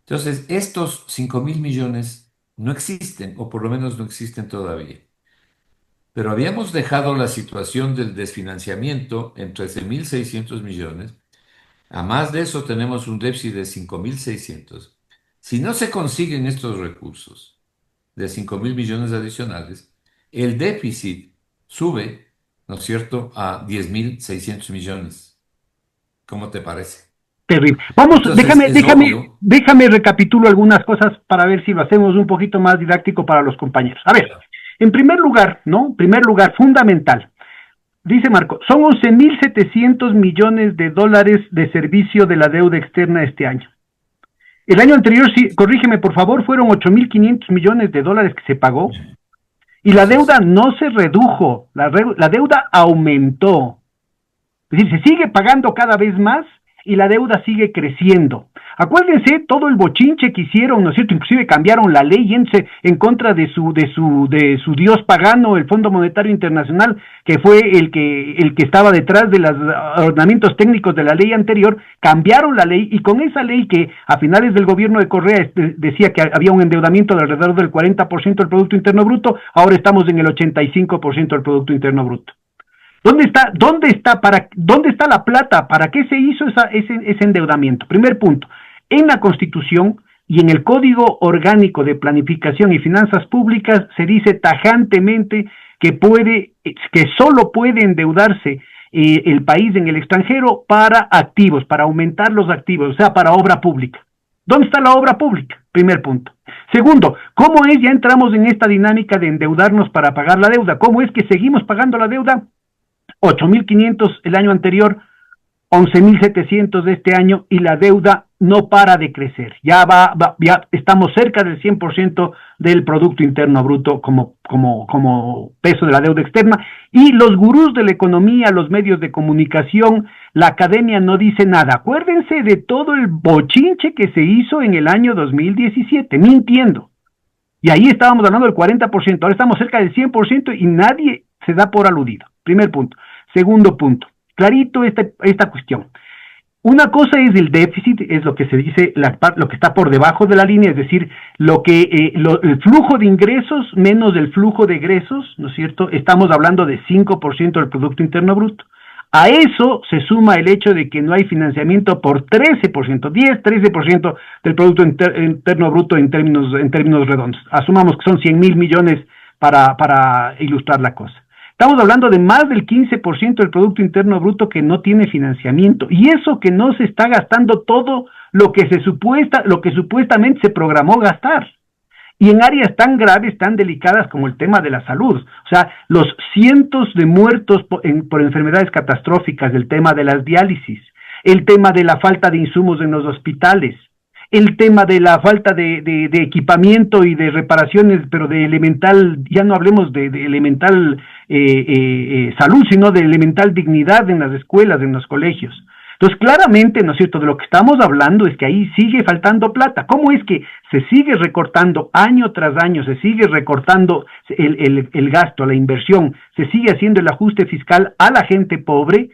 Entonces, estos 5.000 millones no existen, o por lo menos no existen todavía. Pero habíamos dejado la situación del desfinanciamiento en 13.600 millones. A más de eso tenemos un déficit de 5.600. Si no se consiguen estos recursos de 5.000 millones adicionales, el déficit sube, ¿no es cierto?, a 10.600 millones. ¿Cómo te parece? Terrible. Vamos, Entonces, es obvio. déjame recapitulo algunas cosas para ver si lo hacemos un poquito más didáctico para los compañeros. A ver, en primer lugar, ¿no? En primer lugar, fundamental. Dice Marco, son 11.700 millones de dólares de servicio de la deuda externa este año. El año anterior, sí, corrígeme por favor, fueron 8.500 millones de dólares que se pagó y la Así deuda es. no se redujo, la deuda aumentó. Es decir, se sigue pagando cada vez más y la deuda sigue creciendo. Acuérdense todo el bochinche que hicieron, ¿no es cierto? Inclusive cambiaron la ley en contra de su dios pagano, el Fondo Monetario Internacional, que fue el que estaba detrás de los ordenamientos técnicos de la ley anterior. Cambiaron la ley y con esa ley que a finales del gobierno de Correa decía que había un endeudamiento de alrededor del 40% del Producto Interno Bruto, ahora estamos en el 85% del Producto Interno Bruto. ¿Dónde está la plata? ¿Para qué se hizo ese endeudamiento? Primer punto. En la Constitución y en el Código Orgánico de Planificación y Finanzas Públicas se dice tajantemente que solo puede endeudarse el país en el extranjero para activos, para aumentar los activos, o sea, para obra pública. ¿Dónde está la obra pública? Primer punto. Segundo, ¿cómo es? Ya entramos en esta dinámica de endeudarnos para pagar la deuda. ¿Cómo es que seguimos pagando la deuda? 8.500 el año anterior, 11.700 de este año y la deuda no para de crecer. Ya estamos cerca del 100% del Producto Interno Bruto como peso de la deuda externa y los gurús de la economía, los medios de comunicación, la academia no dice nada. Acuérdense de todo el bochinche que se hizo en el año 2017, mintiendo. Y ahí estábamos hablando del 40%, ahora estamos cerca del 100% y nadie se da por aludido. Primer punto. Segundo punto, clarito esta cuestión. Una cosa es el déficit, es lo que se dice, lo que está por debajo de la línea, es decir, el flujo de ingresos menos el flujo de egresos, ¿no es cierto? Estamos hablando de 5% del Producto Interno Bruto. A eso se suma el hecho de que no hay financiamiento por 13%, 13% del Producto Interno Bruto en términos redondos. Asumamos que son 100.000 millones para ilustrar la cosa. Estamos hablando de más del 15% del Producto Interno Bruto que no tiene financiamiento. Y eso que no se está gastando todo lo que supuestamente se programó gastar. Y en áreas tan graves, tan delicadas como el tema de la salud. O sea, los cientos de muertos por enfermedades catastróficas, el tema de las diálisis, el tema de la falta de insumos en los hospitales, el tema de la falta de equipamiento y de reparaciones, pero de elemental, ya no hablemos de elemental salud, sino de elemental dignidad en las escuelas, en los colegios. Entonces, claramente, ¿no es cierto?, de lo que estamos hablando es que ahí sigue faltando plata. ¿Cómo es que se sigue recortando año tras año, se sigue recortando el gasto, la inversión, se sigue haciendo el ajuste fiscal a la gente pobre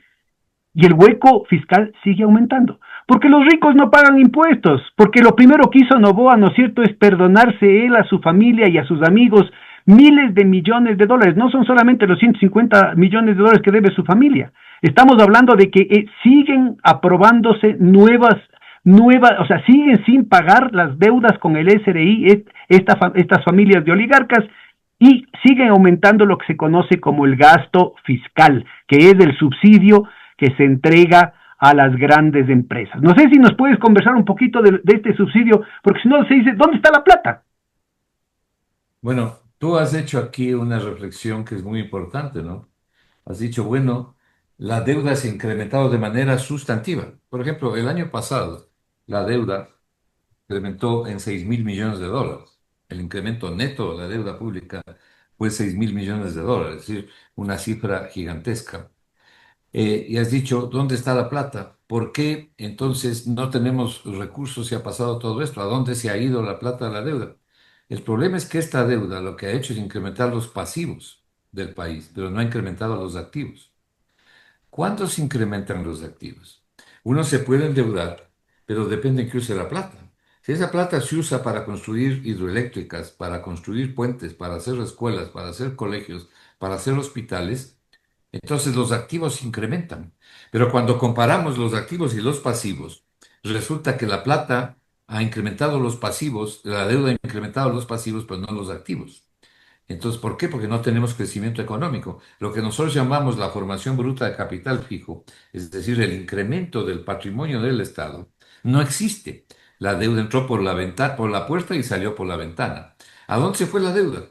y el hueco fiscal sigue aumentando? Porque los ricos no pagan impuestos, porque lo primero que hizo Noboa, ¿no es cierto?, es perdonarse él a su familia y a sus amigos miles de millones de dólares. No son solamente los 150 millones de dólares que debe su familia. Estamos hablando de que siguen aprobándose nuevas, o sea, siguen sin pagar las deudas con el SRI, estas familias de oligarcas, y siguen aumentando lo que se conoce como el gasto fiscal, que es el subsidio que se entrega a las grandes empresas. No sé si nos puedes conversar un poquito de este subsidio, porque si no se dice, ¿dónde está la plata? Bueno, tú has hecho aquí una reflexión que es muy importante, ¿no? Has dicho, bueno, la deuda se ha incrementado de manera sustantiva. Por ejemplo, el año pasado, la deuda incrementó en 6.000 millones de dólares. El incremento neto de la deuda pública fue 6.000 millones de dólares, es decir, una cifra gigantesca. Y has dicho, ¿dónde está la plata? ¿Por qué entonces no tenemos recursos y ha pasado todo esto? ¿A dónde se ha ido la plata de la deuda? El problema es que esta deuda lo que ha hecho es incrementar los pasivos del país, pero no ha incrementado los activos. ¿Cuánto se incrementan los activos? Uno se puede endeudar, pero depende en qué use la plata. Si esa plata se usa para construir hidroeléctricas, para construir puentes, para hacer escuelas, para hacer colegios, para hacer hospitales, entonces los activos se incrementan. Pero cuando comparamos los activos y los pasivos, resulta que la plata ha incrementado los pasivos, la deuda ha incrementado los pasivos, pero no los activos. Entonces, ¿por qué? Porque no tenemos crecimiento económico. Lo que nosotros llamamos la formación bruta de capital fijo, es decir, el incremento del patrimonio del Estado, no existe. La deuda entró por la ventana, por la puerta y salió por la ventana. ¿A dónde se fue la deuda?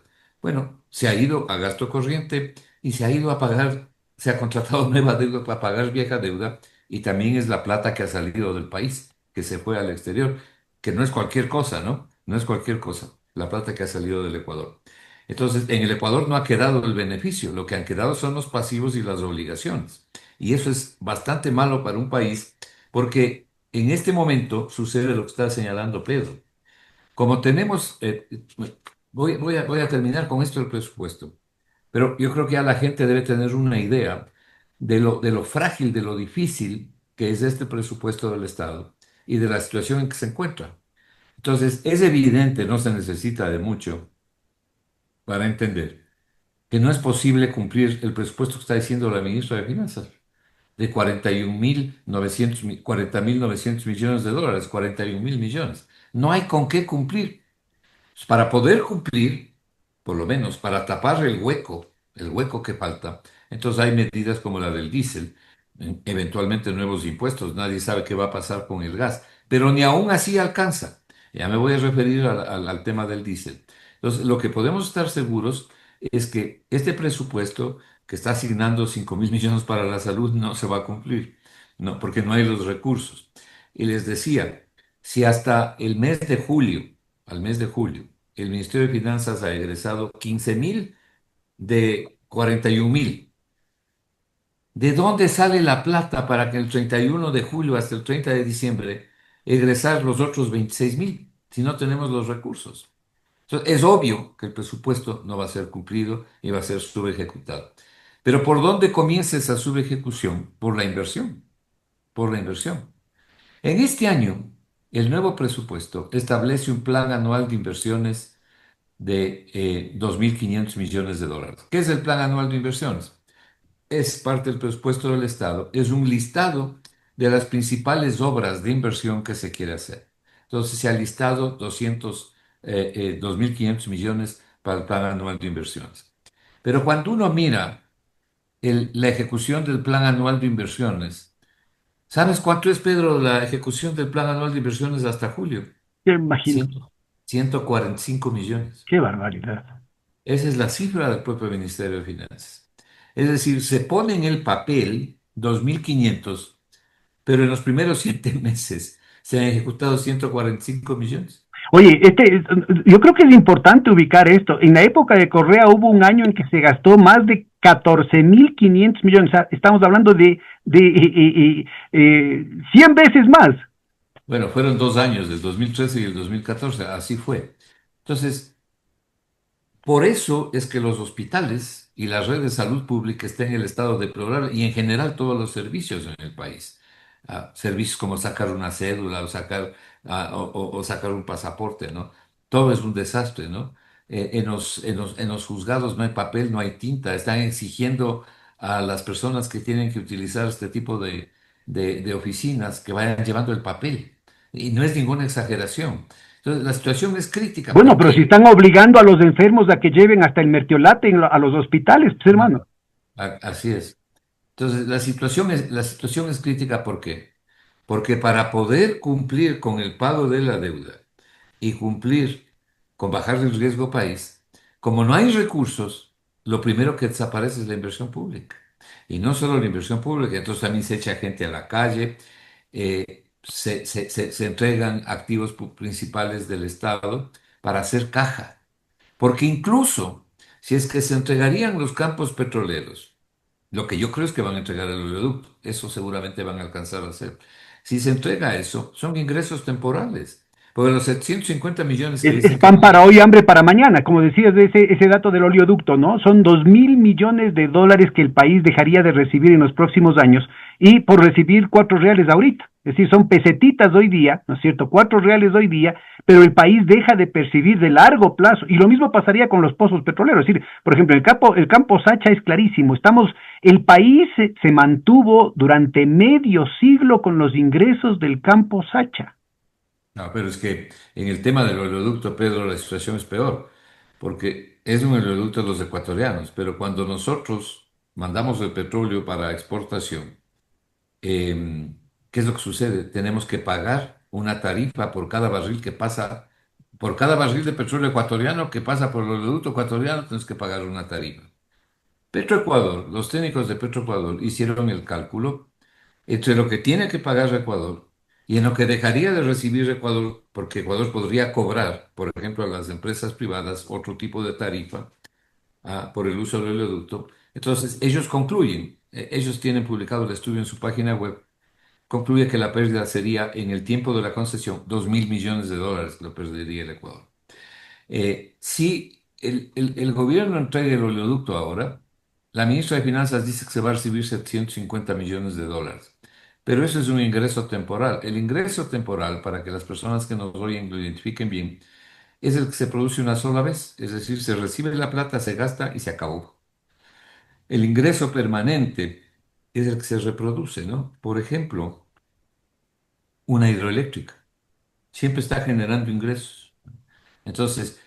Bueno, se ha ido a gasto corriente y se ha ido a pagar, se ha contratado nueva deuda para pagar vieja deuda y también es la plata que ha salido del país, que se fue al exterior, que no es cualquier cosa, ¿no? No es cualquier cosa, la plata que ha salido del Ecuador. Entonces, en el Ecuador no ha quedado el beneficio, lo que han quedado son los pasivos y las obligaciones. Y eso es bastante malo para un país porque en este momento sucede lo que está señalando Pedro. Como tenemos, voy a terminar con esto del presupuesto, pero yo creo que ya la gente debe tener una idea de lo frágil, de lo difícil que es este presupuesto del Estado y de la situación en que se encuentra. Entonces, es evidente, no se necesita de mucho para entender que no es posible cumplir el presupuesto que está diciendo la ministra de Finanzas, de 40.900 millones de dólares, 41.000 millones. No hay con qué cumplir. Para poder cumplir, por lo menos para tapar el hueco que falta, entonces hay medidas como la del diésel, eventualmente nuevos impuestos, nadie sabe qué va a pasar con el gas, pero ni aún así alcanza. Ya me voy a referir al tema del diésel. Entonces, lo que podemos estar seguros es que este presupuesto que está asignando 5.000 millones para la salud no se va a cumplir, no, porque no hay los recursos. Y les decía, si hasta el mes de julio, al mes de julio, el Ministerio de Finanzas ha egresado 15.000 de 41.000. ¿De dónde sale la plata para que el 31 de julio hasta el 30 de diciembre egresar los otros 26.000 si no tenemos los recursos? Entonces, es obvio que el presupuesto no va a ser cumplido y va a ser subejecutado. Pero ¿por dónde comienza esa subejecución? Por la inversión, por la inversión. En este año, el nuevo presupuesto establece un plan anual de inversiones de 2.500 millones de dólares. ¿Qué es el Plan Anual de Inversiones? Es parte del presupuesto del Estado, es un listado de las principales obras de inversión que se quiere hacer. Entonces se ha listado 2.500 millones para el Plan Anual de Inversiones. Pero cuando uno mira la ejecución del Plan Anual de Inversiones, ¿sabes cuánto es, Pedro, la ejecución del Plan Anual de Inversiones hasta julio? Yo imagino, 100, 145 millones. qué barbaridad. Esa es la cifra del propio Ministerio de Finanzas. Es decir, se pone en el papel 2.500, pero en los primeros 7 meses se han ejecutado 145 millones. Oye, yo creo que es importante ubicar esto. En la época de Correa hubo un año en que se gastó más de 14.500 millones. O sea, estamos hablando de 100 veces más. Bueno, fueron 2 años, el 2013 y el 2014, así fue. Entonces, por eso es que los hospitales y la red de salud pública están en el estado deplorable y en general todos los servicios en el país. Servicios como sacar una cédula o o sacar un pasaporte, ¿no? Todo es un desastre, ¿no? En los juzgados no hay papel, no hay tinta. Están exigiendo a las personas que tienen que utilizar este tipo de oficinas que vayan llevando el papel. Y no es ninguna exageración. Entonces, la situación es crítica. Bueno, ¿Por pero si qué? están obligando a los enfermos a que lleven hasta el mertiolate a los hospitales, pues hermano. Así es. Entonces, la situación es crítica, ¿por qué? Porque para poder cumplir con el pago de la deuda y cumplir con bajar el riesgo país, como no hay recursos, lo primero que desaparece es la inversión pública. Y no solo la inversión pública, entonces también se echa gente a la calle, se entregan activos principales del Estado para hacer caja. Porque incluso si es que se entregarían los campos petroleros, lo que yo creo es que van a entregar el oleoducto, eso seguramente van a alcanzar a hacer. Si se entrega eso, son ingresos temporales. Porque los 750 millones que Es dicen que pan van a... para hoy, hambre para mañana, como decías de ese dato del oleoducto, ¿no? Son 2.000 millones de dólares que el país dejaría de recibir en los próximos años y por recibir 4 reales ahorita. Es decir, son pesetitas hoy día, ¿no es cierto? 4 reales hoy día, pero el país deja de percibir de largo plazo. Y lo mismo pasaría con los pozos petroleros. Es decir, por ejemplo, el campo Sacha es clarísimo. El país se mantuvo durante medio siglo con los ingresos del campo Sacha. No, pero es que en el tema del oleoducto, Pedro, la situación es peor, porque es un oleoducto de los ecuatorianos, pero cuando nosotros mandamos el petróleo para exportación, ¿qué es lo que sucede? Tenemos que pagar una tarifa por cada barril que pasa, por cada barril de petróleo ecuatoriano que pasa por el oleoducto ecuatoriano, tenemos que pagar una tarifa. Petroecuador, los técnicos de Petroecuador hicieron el cálculo entre lo que tiene que pagar Ecuador y en lo que dejaría de recibir Ecuador, porque Ecuador podría cobrar, por ejemplo, a las empresas privadas otro tipo de tarifa por el uso del oleoducto. Entonces, ellos concluyen, ellos tienen publicado el estudio en su página web, concluye que la pérdida sería en el tiempo de la concesión 2.000 millones de dólares que lo perdería el Ecuador. Si el gobierno entrega el oleoducto ahora, la ministra de Finanzas dice que se va a recibir 750 millones de dólares. Pero eso es un ingreso temporal. El ingreso temporal, para que las personas que nos oyen lo identifiquen bien, es el que se produce una sola vez. Es decir, se recibe la plata, se gasta y se acabó. El ingreso permanente es el que se reproduce, ¿no? Por ejemplo, una hidroeléctrica. Siempre está generando ingresos. Entonces,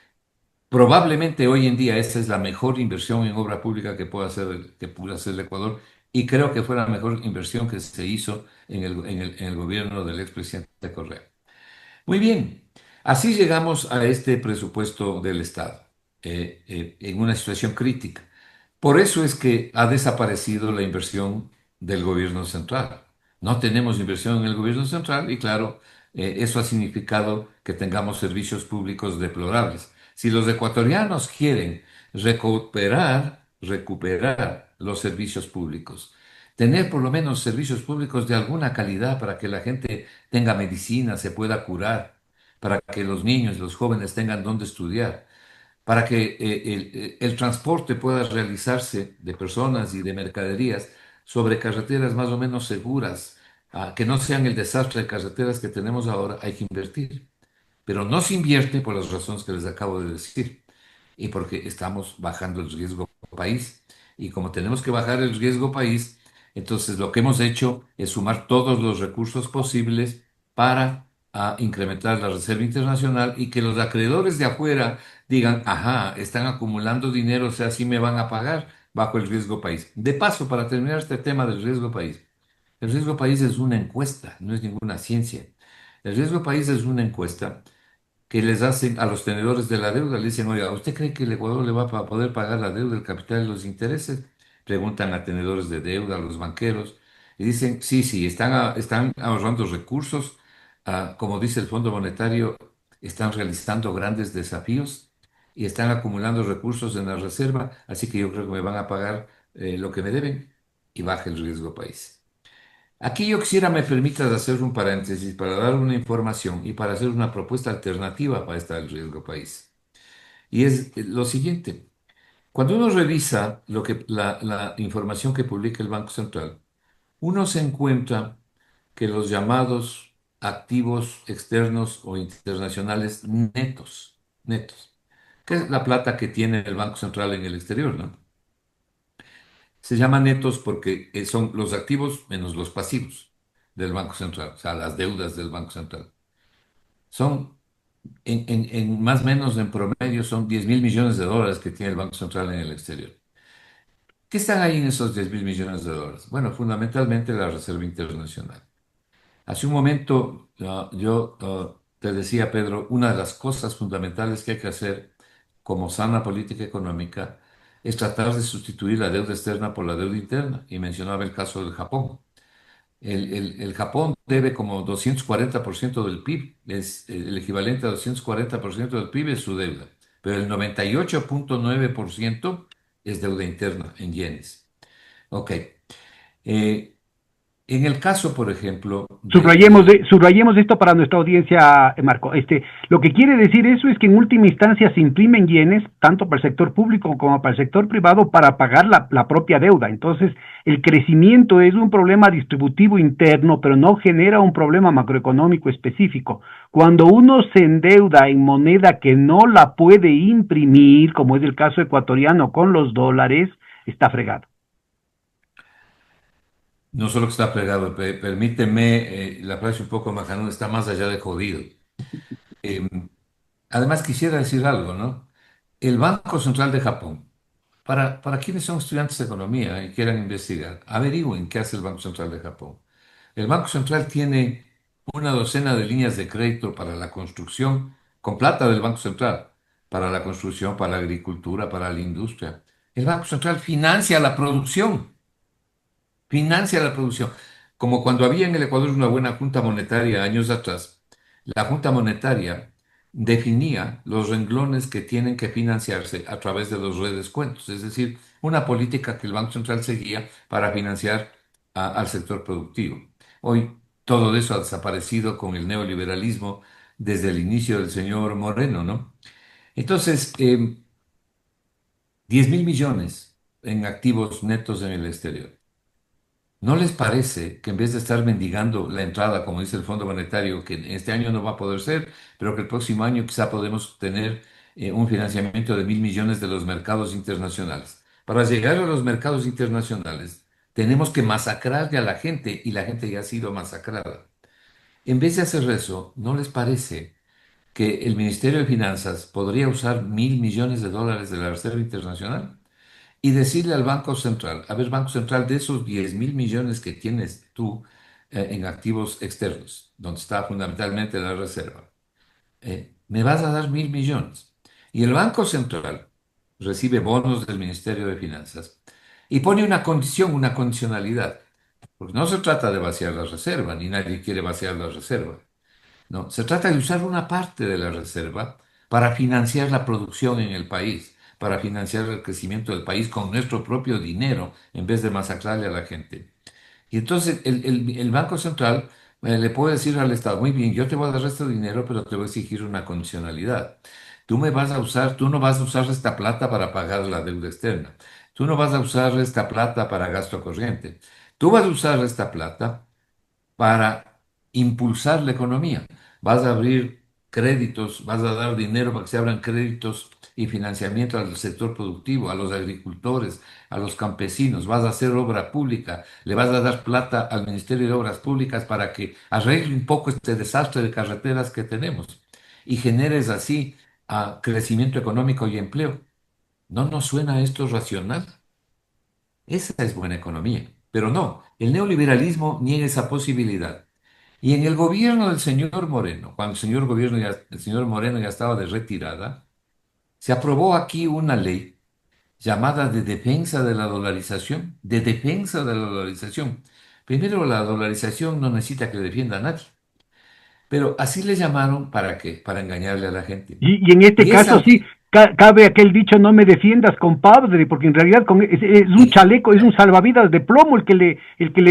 probablemente hoy en día esta es la mejor inversión en obra pública que pudo hacer el Ecuador y creo que fue la mejor inversión que se hizo en el gobierno del expresidente Correa. Muy bien, así llegamos a este presupuesto del Estado, en una situación crítica. Por eso es que ha desaparecido la inversión del gobierno central. No tenemos inversión en el gobierno central y claro, eso ha significado que tengamos servicios públicos deplorables. Si los ecuatorianos quieren recuperar los servicios públicos, tener por lo menos servicios públicos de alguna calidad para que la gente tenga medicina, se pueda curar, para que los niños y los jóvenes tengan donde estudiar, para que el transporte pueda realizarse de personas y de mercaderías sobre carreteras más o menos seguras, que no sean el desastre de carreteras que tenemos ahora, hay que invertir. Pero no se invierte por las razones que les acabo de decir y porque estamos bajando el riesgo país. Y como tenemos que bajar el riesgo país, entonces lo que hemos hecho es sumar todos los recursos posibles para incrementar la reserva internacional y que los acreedores de afuera digan, ajá, están acumulando dinero, o sea, sí me van a pagar bajo el riesgo país. De paso, para terminar este tema del riesgo país, el riesgo país es una encuesta, no es ninguna ciencia. El riesgo país es una encuesta que les hacen a los tenedores de la deuda, le dicen, oiga, ¿usted cree que el Ecuador le va a poder pagar la deuda, el capital y los intereses? Preguntan a tenedores de deuda, a los banqueros, y dicen, sí, sí, están ahorrando recursos, como dice el Fondo Monetario, están realizando grandes desafíos y están acumulando recursos en la reserva, así que yo creo que me van a pagar lo que me deben y baja el riesgo país. Aquí yo quisiera me permitas hacer un paréntesis para dar una información y para hacer una propuesta alternativa para esta del riesgo país. Y es lo siguiente, cuando uno revisa la información que publica el Banco Central, uno se encuentra que los llamados activos externos o internacionales netos, que es la plata que tiene el Banco Central en el exterior, ¿no? Se llaman netos porque son los activos menos los pasivos del Banco Central, o sea, las deudas del Banco Central. Son, en más o menos en promedio, son 10.000 millones de dólares que tiene el Banco Central en el exterior. ¿Qué están ahí en esos 10.000 millones de dólares? Bueno, fundamentalmente la Reserva Internacional. Hace un momento yo te decía, Pedro, una de las cosas fundamentales que hay que hacer como sana política económica es tratar de sustituir la deuda externa por la deuda interna. Y mencionaba el caso del Japón. El Japón debe como 240% del PIB, es el equivalente a 240% del PIB es su deuda, pero el 98,9% es deuda interna en yenes. Ok. Eh, en el caso, por ejemplo, Subrayemos esto para nuestra audiencia, Marco. Lo que quiere decir eso es que en última instancia se imprimen yenes, tanto para el sector público como para el sector privado, para pagar la propia deuda. Entonces, el crecimiento es un problema distributivo interno, pero no genera un problema macroeconómico específico. Cuando uno se endeuda en moneda que no la puede imprimir, como es el caso ecuatoriano con los dólares, está fregado. no solo que está plegado, permíteme, la frase un poco macanuda, está más allá de jodido. Eh, Además, quisiera decir algo, ¿no? El Banco Central de Japón, para quienes son estudiantes de economía y quieran investigar, averigüen qué hace el Banco Central de Japón. El Banco Central tiene una docena de líneas de crédito para la construcción, con plata del Banco Central, para la construcción, para la agricultura, para la industria. El Banco Central financia la producción. Como cuando había en el Ecuador una buena junta monetaria años atrás, la junta monetaria definía los renglones que tienen que financiarse a través de los redescuentos, es decir, una política que el Banco Central seguía para financiar al sector productivo. Hoy todo eso ha desaparecido con el neoliberalismo desde el inicio del señor Moreno, ¿no? Entonces, 10.000 millones en activos netos en el exterior. ¿No les parece que en vez de estar mendigando la entrada, como dice el Fondo Monetario, que este año no va a poder ser, pero que el próximo año quizá podemos tener un financiamiento de 1.000 millones de los mercados internacionales? Para llegar a los mercados internacionales, tenemos que masacrarle a la gente y la gente ya ha sido masacrada. En vez de hacer eso, ¿no les parece que el Ministerio de Finanzas podría usar 1.000 millones de dólares de la Reserva Internacional? Y decirle al Banco Central, a ver, Banco Central, de esos 10.000 millones que tienes tú en activos externos, donde está fundamentalmente la reserva, me vas a dar 1.000 millones. Y el Banco Central recibe bonos del Ministerio de Finanzas y pone una condición, una condicionalidad, porque no se trata de vaciar la reserva, ni nadie quiere vaciar la reserva. No, se trata de usar una parte de la reserva para financiar la producción en el país, para financiar el crecimiento del país con nuestro propio dinero, en vez de masacrarle a la gente. Y entonces el Banco Central le puede decir al Estado, muy bien, yo te voy a dar este dinero, pero te voy a exigir una condicionalidad. Tú no vas a usar esta plata para pagar la deuda externa. Tú no vas a usar esta plata para gasto corriente. Tú vas a usar esta plata para impulsar la economía. Vas a abrir créditos, vas a dar dinero para que se abran créditos y financiamiento al sector productivo, a los agricultores, a los campesinos, vas a hacer obra pública, le vas a dar plata al Ministerio de Obras Públicas para que arregle un poco este desastre de carreteras que tenemos y generes así crecimiento económico y empleo. ¿No nos suena esto racional? Esa es buena economía. Pero no, el neoliberalismo niega esa posibilidad. Y en el gobierno del señor Moreno, cuando el señor Moreno ya estaba de retirada, se aprobó aquí una ley llamada de defensa de la dolarización, de defensa de la dolarización. Primero, la dolarización no necesita que defienda a nadie, pero así le llamaron ¿para qué? Para engañarle a la gente. Y en este Y esa caso sí, ley, cabe aquel dicho, no me defiendas, compadre, porque en realidad es un y chaleco, es un salvavidas de plomo el que le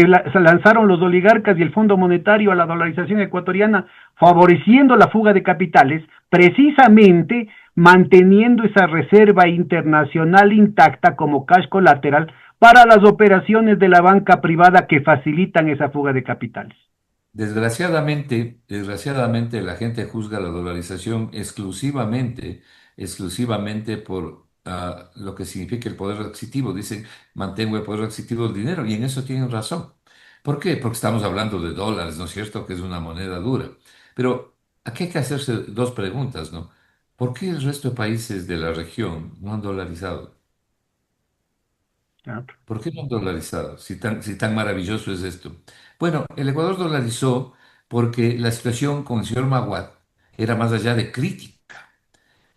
lanzaron los oligarcas y el Fondo Monetario a la dolarización ecuatoriana, favoreciendo la fuga de capitales, precisamente manteniendo esa reserva internacional intacta como cash colateral para las operaciones de la banca privada que facilitan esa fuga de capitales. desgraciadamente la gente juzga la dolarización exclusivamente por lo que significa el poder adquisitivo. Dicen, mantengo el poder adquisitivo del dinero, y en eso tienen razón. ¿Por qué? Porque estamos hablando de dólares, ¿no es cierto? Que es una moneda dura. Pero aquí hay que hacerse dos preguntas, ¿no? ¿Por qué el resto de países de la región no han dolarizado? Claro. ¿Por qué no han dolarizado? Si tan maravilloso es esto. Bueno, el Ecuador dolarizó porque la situación con el señor Maguad era más allá de crítica.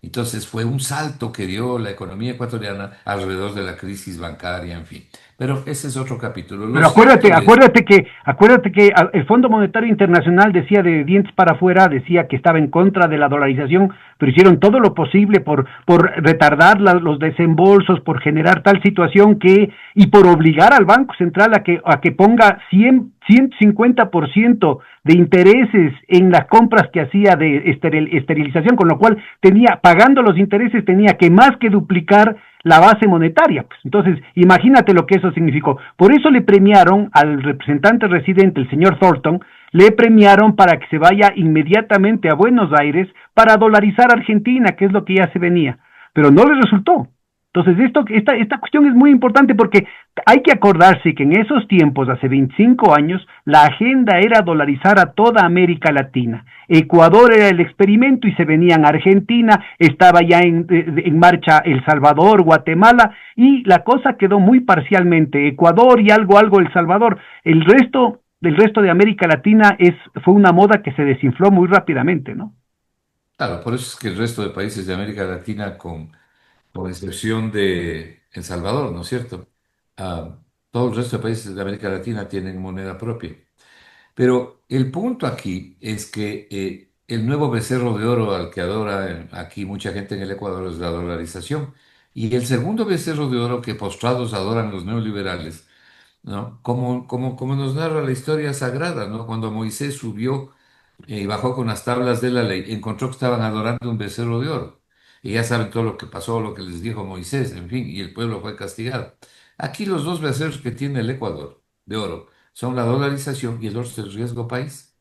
Entonces fue un salto que dio la economía ecuatoriana alrededor de la crisis bancaria, en fin. Pero ese es otro capítulo. Lo Pero acuérdate, cierto es, el Fondo Monetario Internacional decía de dientes para afuera, decía que estaba en contra de la dolarización, pero hicieron todo lo posible por retardar los desembolsos, por generar tal situación que, y por obligar al Banco Central a que ponga 150% de intereses en las compras que hacía de esterilización, con lo cual tenía, pagando los intereses, tenía que más que duplicar la base monetaria. Pues. Entonces, imagínate lo que eso significó. Por eso le premiaron al representante residente, el señor Thornton, le premiaron para que se vaya inmediatamente a Buenos Aires para dolarizar Argentina, que es lo que ya se venía. Pero no le resultó. Entonces, esta cuestión es muy importante porque hay que acordarse que en esos tiempos, hace 25 años, la agenda era dolarizar a toda América Latina. Ecuador era el experimento y se venían a Argentina, estaba ya en marcha El Salvador, Guatemala, y la cosa quedó muy parcialmente. Ecuador y algo El Salvador. El resto de América Latina fue una moda que se desinfló muy rápidamente, ¿no? claro, por eso es que el resto de países de América Latina, con excepción de El Salvador, ¿no es cierto? Ah, todo el resto de países de América Latina tienen moneda propia. Pero el punto aquí es que el nuevo becerro de oro al que adora aquí mucha gente en el Ecuador es la dolarización. Y el segundo becerro de oro que postrados adoran los neoliberales, ¿no? Como nos narra la historia sagrada, ¿no? Cuando Moisés subió y bajó con las tablas de la ley, encontró que estaban adorando un becerro de oro. Y ya saben todo lo que pasó, lo que les dijo Moisés, en fin, y el pueblo fue castigado. Aquí los dos becerros que tiene el Ecuador de oro son la dolarización y el otro es el riesgo país.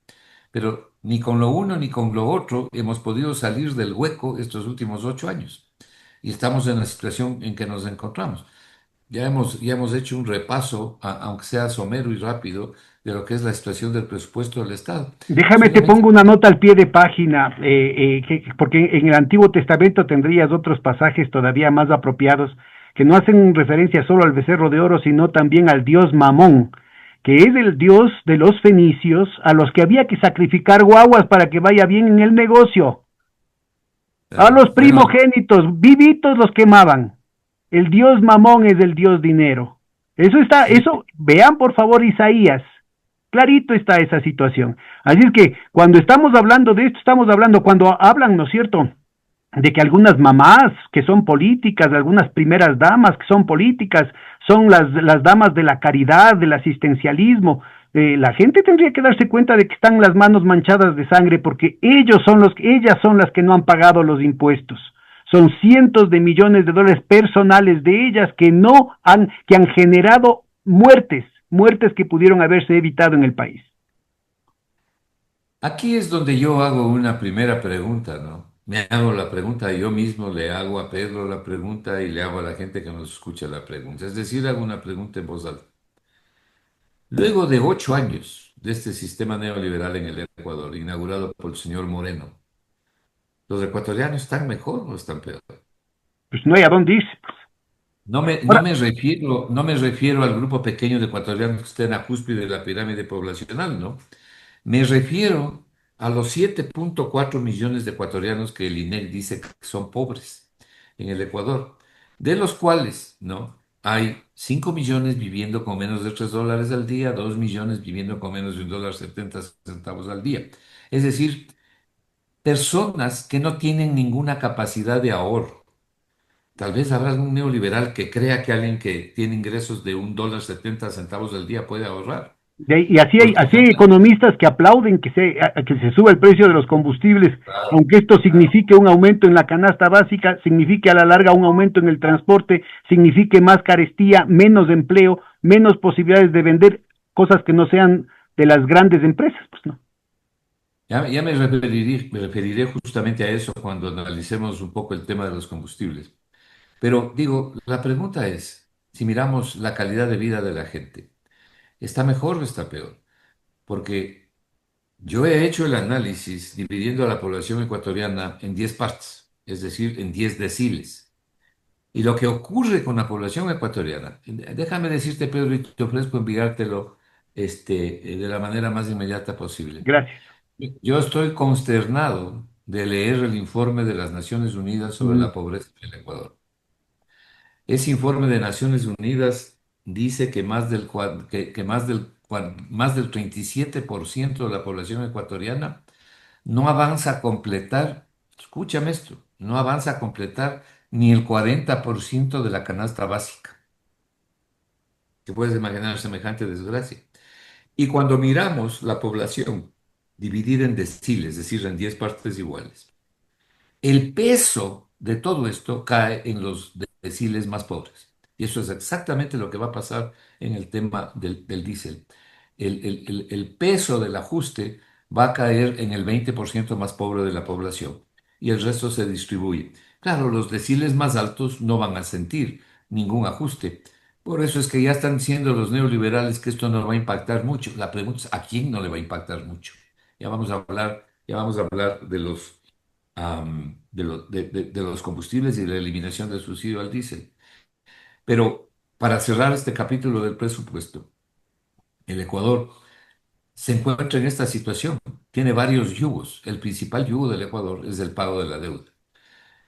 Pero ni con lo uno ni con lo otro hemos podido salir del hueco estos últimos 8 años. Y estamos en la situación en que nos encontramos. Ya hemos hecho un repaso, aunque sea somero y rápido, de lo que es la situación del presupuesto del Estado. Déjame te Solamente, pongo una nota al pie de página, porque en el Antiguo Testamento tendrías otros pasajes todavía más apropiados que no hacen referencia solo al becerro de oro, sino también al dios Mamón, que es el dios de los fenicios a los que había que sacrificar guaguas para que vaya bien en el negocio. A los bueno, primogénitos, vivitos los quemaban. El dios Mamón es el dios dinero. sí, Vean por favor Isaías. Clarito está esa situación. Así es que cuando estamos hablando de esto, estamos hablando, cuando hablan, ¿no es cierto?, de que algunas mamás que son políticas, algunas primeras damas que son políticas, son las damas de la caridad, del asistencialismo. La gente tendría que darse cuenta de que están las manos manchadas de sangre porque ellas son las que no han pagado los impuestos. Son cientos de millones de dólares personales de ellas que han generado muertes que pudieron haberse evitado en el país. aquí es donde yo hago una primera pregunta, ¿no? Me hago la pregunta, yo mismo le hago a Pedro la pregunta y le hago a la gente que nos escucha la pregunta. Es decir, hago una pregunta en voz alta. Luego de 8 años de este sistema neoliberal en el Ecuador, inaugurado por el señor Moreno, ¿los ecuatorianos están mejor o están peor? Pues no hay a dónde irse. No Ahora, me refiero, no me refiero al grupo pequeño de ecuatorianos que está en la cúspide de la pirámide poblacional, ¿no? Me refiero a los 7,4 millones de ecuatorianos que el INEC dice que son pobres en el Ecuador, de los cuales, ¿no? Hay 5 millones viviendo con menos de $3 al día, 2 millones viviendo con menos de $1,70 al día. Es decir, personas que no tienen ninguna capacidad de ahorro. Tal vez habrá algún neoliberal que crea que alguien que tiene ingresos de $1,70 al día puede ahorrar. y Porque así hay economistas que aplauden que se suba el precio de los combustibles, claro, aunque esto claro. signifique un aumento en la canasta básica, signifique a la larga un aumento en el transporte, signifique más carestía, menos empleo, menos posibilidades de vender cosas que no sean de las grandes empresas, pues no. Ya me referiré justamente a eso cuando analicemos un poco el tema de los combustibles. Pero digo, la pregunta es, si miramos la calidad de vida de la gente, ¿está mejor o está peor? Porque yo he hecho el análisis dividiendo a la población ecuatoriana en 10 partes, es decir, en 10 deciles. Y lo que ocurre con la población ecuatoriana, déjame decirte, Pedro, y te ofrezco enviártelo de la manera más inmediata posible. Gracias. Yo estoy consternado de leer el informe de las Naciones Unidas sobre Mm. la pobreza en el Ecuador. Ese informe de Naciones Unidas dice que más del 37% de la población ecuatoriana no avanza a completar, escúchame esto, no avanza a completar ni el 40% de la canasta básica. Te puedes imaginar semejante desgracia. Y cuando miramos la población dividida en deciles, es decir, en 10 partes iguales, el peso de todo esto cae en los deciles más pobres. Y eso es exactamente lo que va a pasar en el tema del diésel. El peso del ajuste va a caer en el 20% más pobre de la población y el resto se distribuye. Claro, los deciles más altos no van a sentir ningún ajuste. Por eso es que ya están diciendo los neoliberales que esto no va a impactar mucho. La pregunta es, ¿a quién no le va a impactar mucho? Ya vamos a hablar de de los combustibles y la eliminación del subsidio al diésel. Pero para cerrar este capítulo del presupuesto, el Ecuador se encuentra en esta situación. Tiene varios yugos. El principal yugo del Ecuador es el pago de la deuda.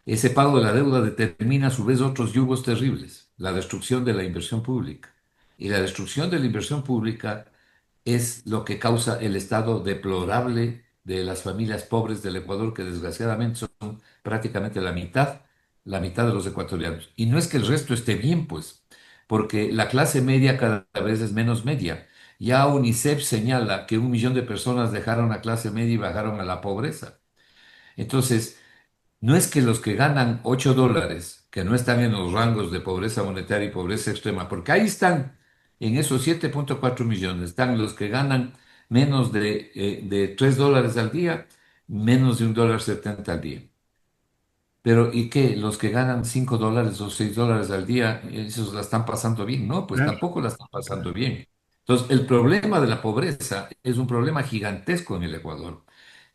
Ese pago de la deuda determina a su vez otros yugos terribles, la destrucción de la inversión pública. Y la destrucción de la inversión pública es lo que causa el estado deplorable de las familias pobres del Ecuador, que desgraciadamente son prácticamente la mitad de los ecuatorianos. Y no es que el resto esté bien, pues, porque la clase media cada vez es menos media. Ya UNICEF señala que 1 millón de personas dejaron la clase media y bajaron a la pobreza. Entonces, no es que los que ganan $8, que no están en los rangos de pobreza monetaria y pobreza extrema, porque ahí están, en esos 7,4 millones, están los que ganan menos de $3 al día, menos de $1,70 al día. Pero, ¿y qué? Los que ganan $5 o $6 al día, esos la están pasando bien. No, pues Claro. tampoco la están pasando bien. Entonces, el problema de la pobreza es un problema gigantesco en el Ecuador,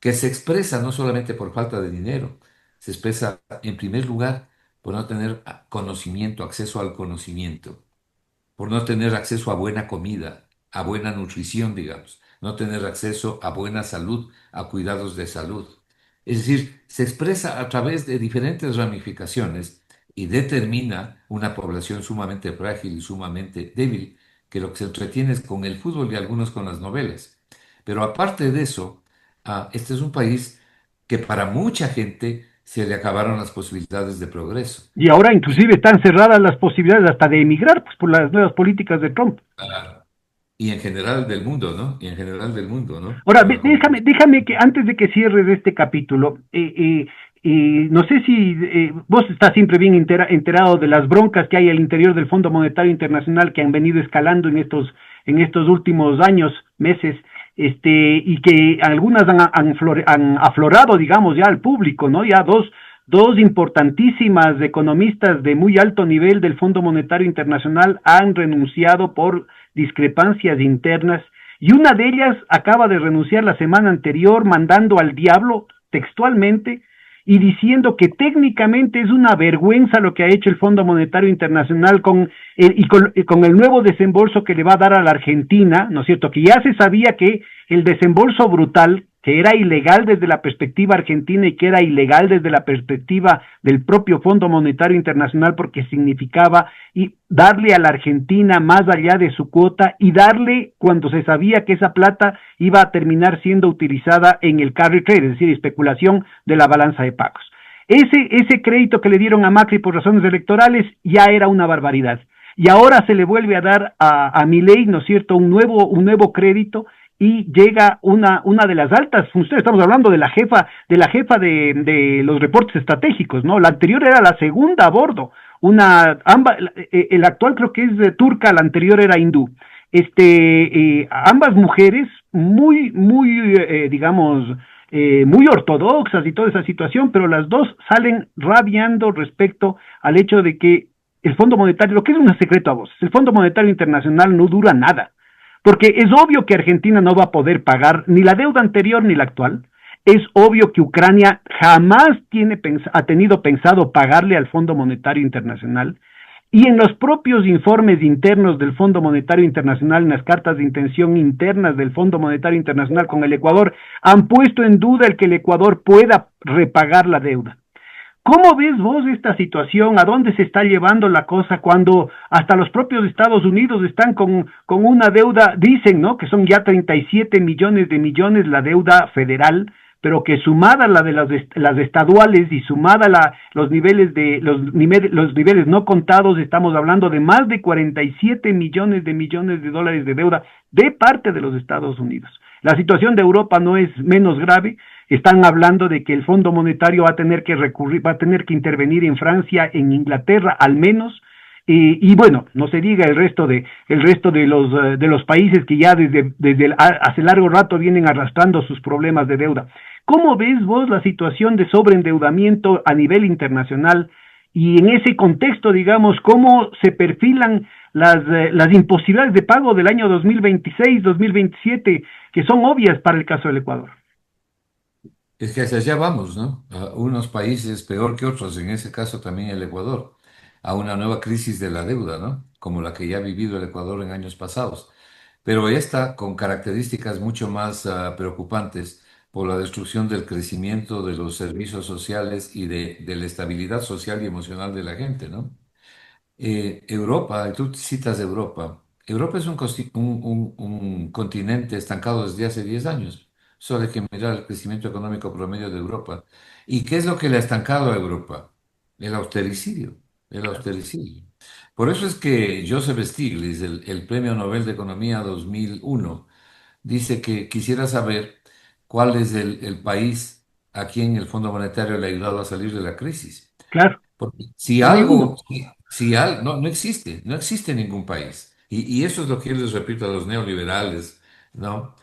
que se expresa no solamente por falta de dinero, se expresa en primer lugar por no tener conocimiento, acceso al conocimiento, por no tener acceso a buena comida, a buena nutrición, digamos, no tener acceso a buena salud, a cuidados de salud. Es decir, se expresa a través de diferentes ramificaciones y determina una población sumamente frágil y sumamente débil, que lo que se entretiene es con el fútbol y algunos con las novelas. Pero aparte de eso, este es un país que para mucha gente se le acabaron las posibilidades de progreso. Y ahora inclusive están cerradas las posibilidades hasta de emigrar, pues por las nuevas políticas de Trump. Y en general del mundo, ¿no? Y en general del mundo, ¿no? Ahora, Como déjame que antes de que cierres este capítulo, no sé si vos estás siempre bien enterado de las broncas que hay al interior del Fondo Monetario Internacional que han venido escalando en estos últimos años, meses, y que algunas han aflorado, digamos, ya al público, ¿no? Ya dos importantísimas economistas de muy alto nivel del Fondo Monetario Internacional han renunciado por discrepancias internas y una de ellas acaba de renunciar la semana anterior mandando al diablo textualmente y diciendo que técnicamente es una vergüenza lo que ha hecho el Fondo Monetario Internacional con el nuevo desembolso que le va a dar a la Argentina, ¿no es cierto? Que ya se sabía que el desembolso brutal, que era ilegal desde la perspectiva argentina y que era ilegal desde la perspectiva del propio Fondo Monetario Internacional porque significaba darle a la Argentina más allá de su cuota y darle cuando se sabía que esa plata iba a terminar siendo utilizada en el carry trade, es decir, especulación de la balanza de pagos. Ese crédito que le dieron a Macri por razones electorales ya era una barbaridad. Y ahora se le vuelve a dar a Milei, ¿no es cierto?, un nuevo crédito y llega una de las altas funciones, estamos hablando de la jefa de los reportes estratégicos, ¿no? La anterior era la segunda a bordo, el actual creo que es turca, la anterior era hindú. Ambas mujeres digamos, muy ortodoxas y toda esa situación, pero las dos salen rabiando respecto al hecho de que el Fondo Monetario, lo que es un secreto a voces, el Fondo Monetario Internacional no dura nada. Porque es obvio que Argentina no va a poder pagar ni la deuda anterior ni la actual. Es obvio que Ucrania jamás ha tenido pensado pagarle al Fondo Monetario Internacional. Y en los propios informes internos del Fondo Monetario Internacional, en las cartas de intención internas del Fondo Monetario Internacional con el Ecuador, han puesto en duda el que el Ecuador pueda repagar la deuda. ¿Cómo ves vos esta situación? ¿A dónde se está llevando la cosa cuando hasta los propios Estados Unidos están con una deuda, dicen, ¿no? Que son ya 37 millones de millones la deuda federal, pero que sumada la de las estaduales y sumada los niveles los niveles no contados, estamos hablando de más de 47 millones de dólares de deuda de parte de los Estados Unidos. La situación de Europa no es menos grave. Están hablando de que el Fondo Monetario va a tener que recurrir, va a tener que intervenir en Francia, en Inglaterra, al menos, y bueno, no se diga el resto de los países que ya hace largo rato vienen arrastrando sus problemas de deuda. ¿Cómo ves vos la situación de sobreendeudamiento a nivel internacional? Y en ese contexto, digamos, ¿cómo se perfilan las imposibilidades de pago del año 2026, 2027, que son obvias para el caso del Ecuador? Es que hacia allá vamos, ¿no? A unos países peor que otros, en ese caso también el Ecuador, a una nueva crisis de la deuda, ¿no? Como la que ya ha vivido el Ecuador en años pasados. Pero esta con características mucho más preocupantes por la destrucción del crecimiento de los servicios sociales y de la estabilidad social y emocional de la gente, ¿no? Europa, tú citas Europa. Europa es un continente estancado desde hace 10 años. Solo hay que mirar el crecimiento económico promedio de Europa. ¿Y qué es lo que le ha estancado a Europa? El austericidio, el austericidio. Por eso es que Joseph Stiglitz, el Premio Nobel de Economía 2001, dice que quisiera saber cuál es el país a quien el Fondo Monetario le ha ayudado a salir de la crisis. Claro, Porque si no hay algo, uno. no, no existe ningún país. Y eso es lo que yo les repito a los neoliberales, ¿no?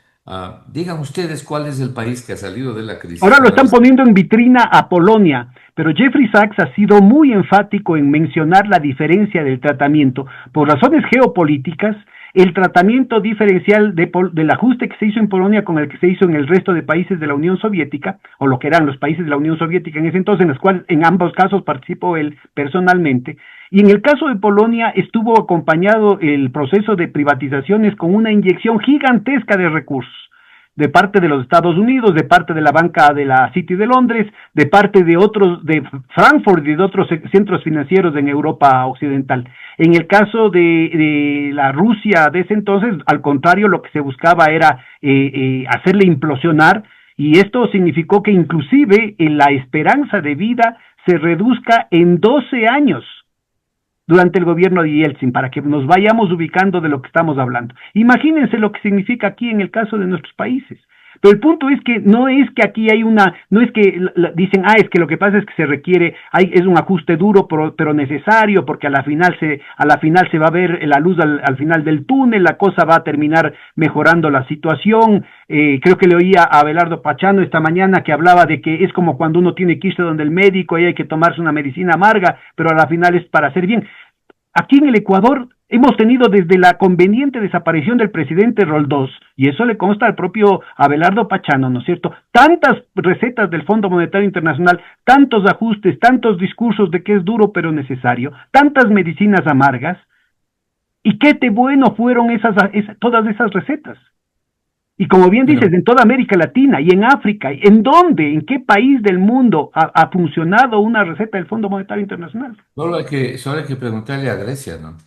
Digan ustedes cuál es el país que ha salido de la crisis Ahora lo para están ver. poniendo en vitrina a Polonia, pero Jeffrey Sachs ha sido muy enfático en mencionar la diferencia del tratamiento. Por razones geopolíticas, el tratamiento diferencial del ajuste que se hizo en Polonia con el que se hizo en el resto de países de la Unión Soviética, o lo que eran los países de la Unión Soviética en ese entonces, en los cuales en ambos casos participó él personalmente, y en el caso de Polonia estuvo acompañado el proceso de privatizaciones con una inyección gigantesca de recursos de parte de los Estados Unidos, de parte de la banca de la City de Londres, de parte de otros, de Frankfurt y de otros centros financieros en Europa Occidental. En el caso de la Rusia de ese entonces, al contrario, lo que se buscaba era hacerle implosionar, y esto significó que inclusive la esperanza de vida se reduzca en 12 años durante el gobierno de Yeltsin, para que nos vayamos ubicando de lo que estamos hablando. Imagínense lo que significa aquí en el caso de nuestros países. Pero el punto es que no es que aquí hay no es que dicen, es que lo que pasa es que se requiere, es un ajuste duro, pero necesario, porque a la final se va a ver la luz al final del túnel, la cosa va a terminar mejorando la situación. Creo que le oía a Abelardo Pachano esta mañana que hablaba de que es como cuando uno tiene que irse donde el médico y hay que tomarse una medicina amarga, pero a la final es para hacer bien. Aquí en el Ecuador hemos tenido desde la conveniente desaparición del presidente Roldós, y eso le consta al propio Abelardo Pachano, ¿no es cierto? Tantas recetas del Fondo Monetario Internacional, tantos ajustes, tantos discursos de que es duro pero necesario, tantas medicinas amargas, y qué de bueno fueron todas esas recetas. Y como bien Bueno, dices, en toda América Latina y en África, ¿en dónde, en qué país del mundo ha funcionado una receta del Fondo Monetario Internacional? solo hay que preguntarle a Grecia, ¿no?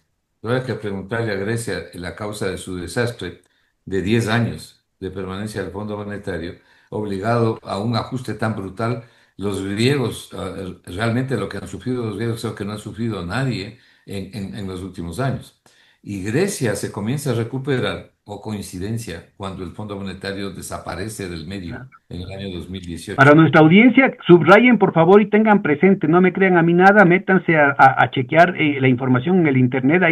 Solo hay que preguntarle a Grecia la causa de su desastre de 10 años de permanencia del Fondo Monetario, obligado a un ajuste tan brutal. Los griegos, realmente lo que han sufrido los griegos, creo que no ha sufrido nadie en los últimos años. Y Grecia se comienza a recuperar, o coincidencia, cuando el Fondo Monetario desaparece del medio en el año 2018. Para nuestra audiencia, subrayen por favor y tengan presente, no me crean a mí nada, métanse a chequear la información en el Internet,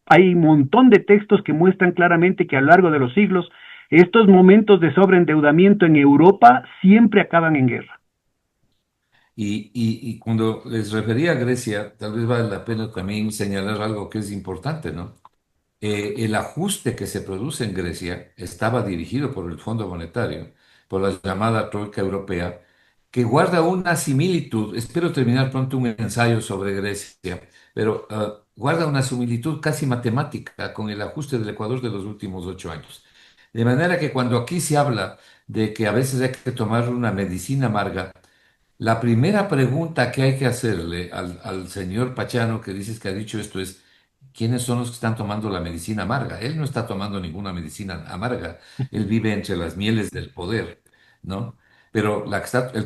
hay un montón de textos que muestran claramente que a lo largo de los siglos estos momentos de sobreendeudamiento en Europa siempre acaban en guerra. Y cuando les refería a Grecia, tal vez vale la pena también señalar algo que es importante, ¿no? El ajuste que se produce en Grecia estaba dirigido por el Fondo Monetario, por la llamada Troika Europea, que guarda una similitud. Espero terminar pronto un ensayo sobre Grecia, pero guarda una similitud casi matemática con el ajuste del Ecuador de los últimos 8 años. De manera que cuando aquí se habla de que a veces hay que tomar una medicina amarga, la primera pregunta que hay que hacerle al señor Pachano que dices que ha dicho esto es, ¿quiénes son los que están tomando la medicina amarga? Él no está tomando ninguna medicina amarga, él vive entre las mieles del poder, ¿no? Pero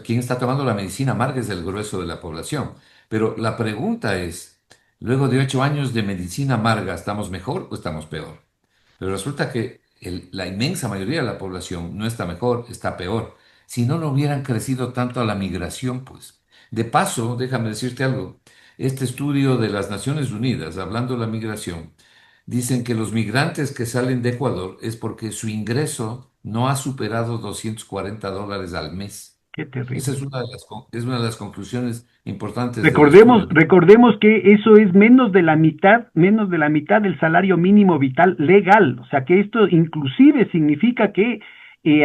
quien está tomando la medicina amarga es el grueso de la población. Pero la pregunta es, luego de 8 años de medicina amarga, ¿estamos mejor o estamos peor? Pero resulta que la inmensa mayoría de la población no está mejor, está peor. Si no, no hubieran crecido tanto a la migración, pues. De paso, déjame decirte algo. Este estudio de las Naciones Unidas, hablando de la migración, dicen que los migrantes que salen de Ecuador es porque su ingreso no ha superado $240 al mes. Qué Esa terrible. es una de las conclusiones importantes del Recordemos, estudio. recordemos que eso es menos de la mitad del salario mínimo vital legal. O sea que esto inclusive significa que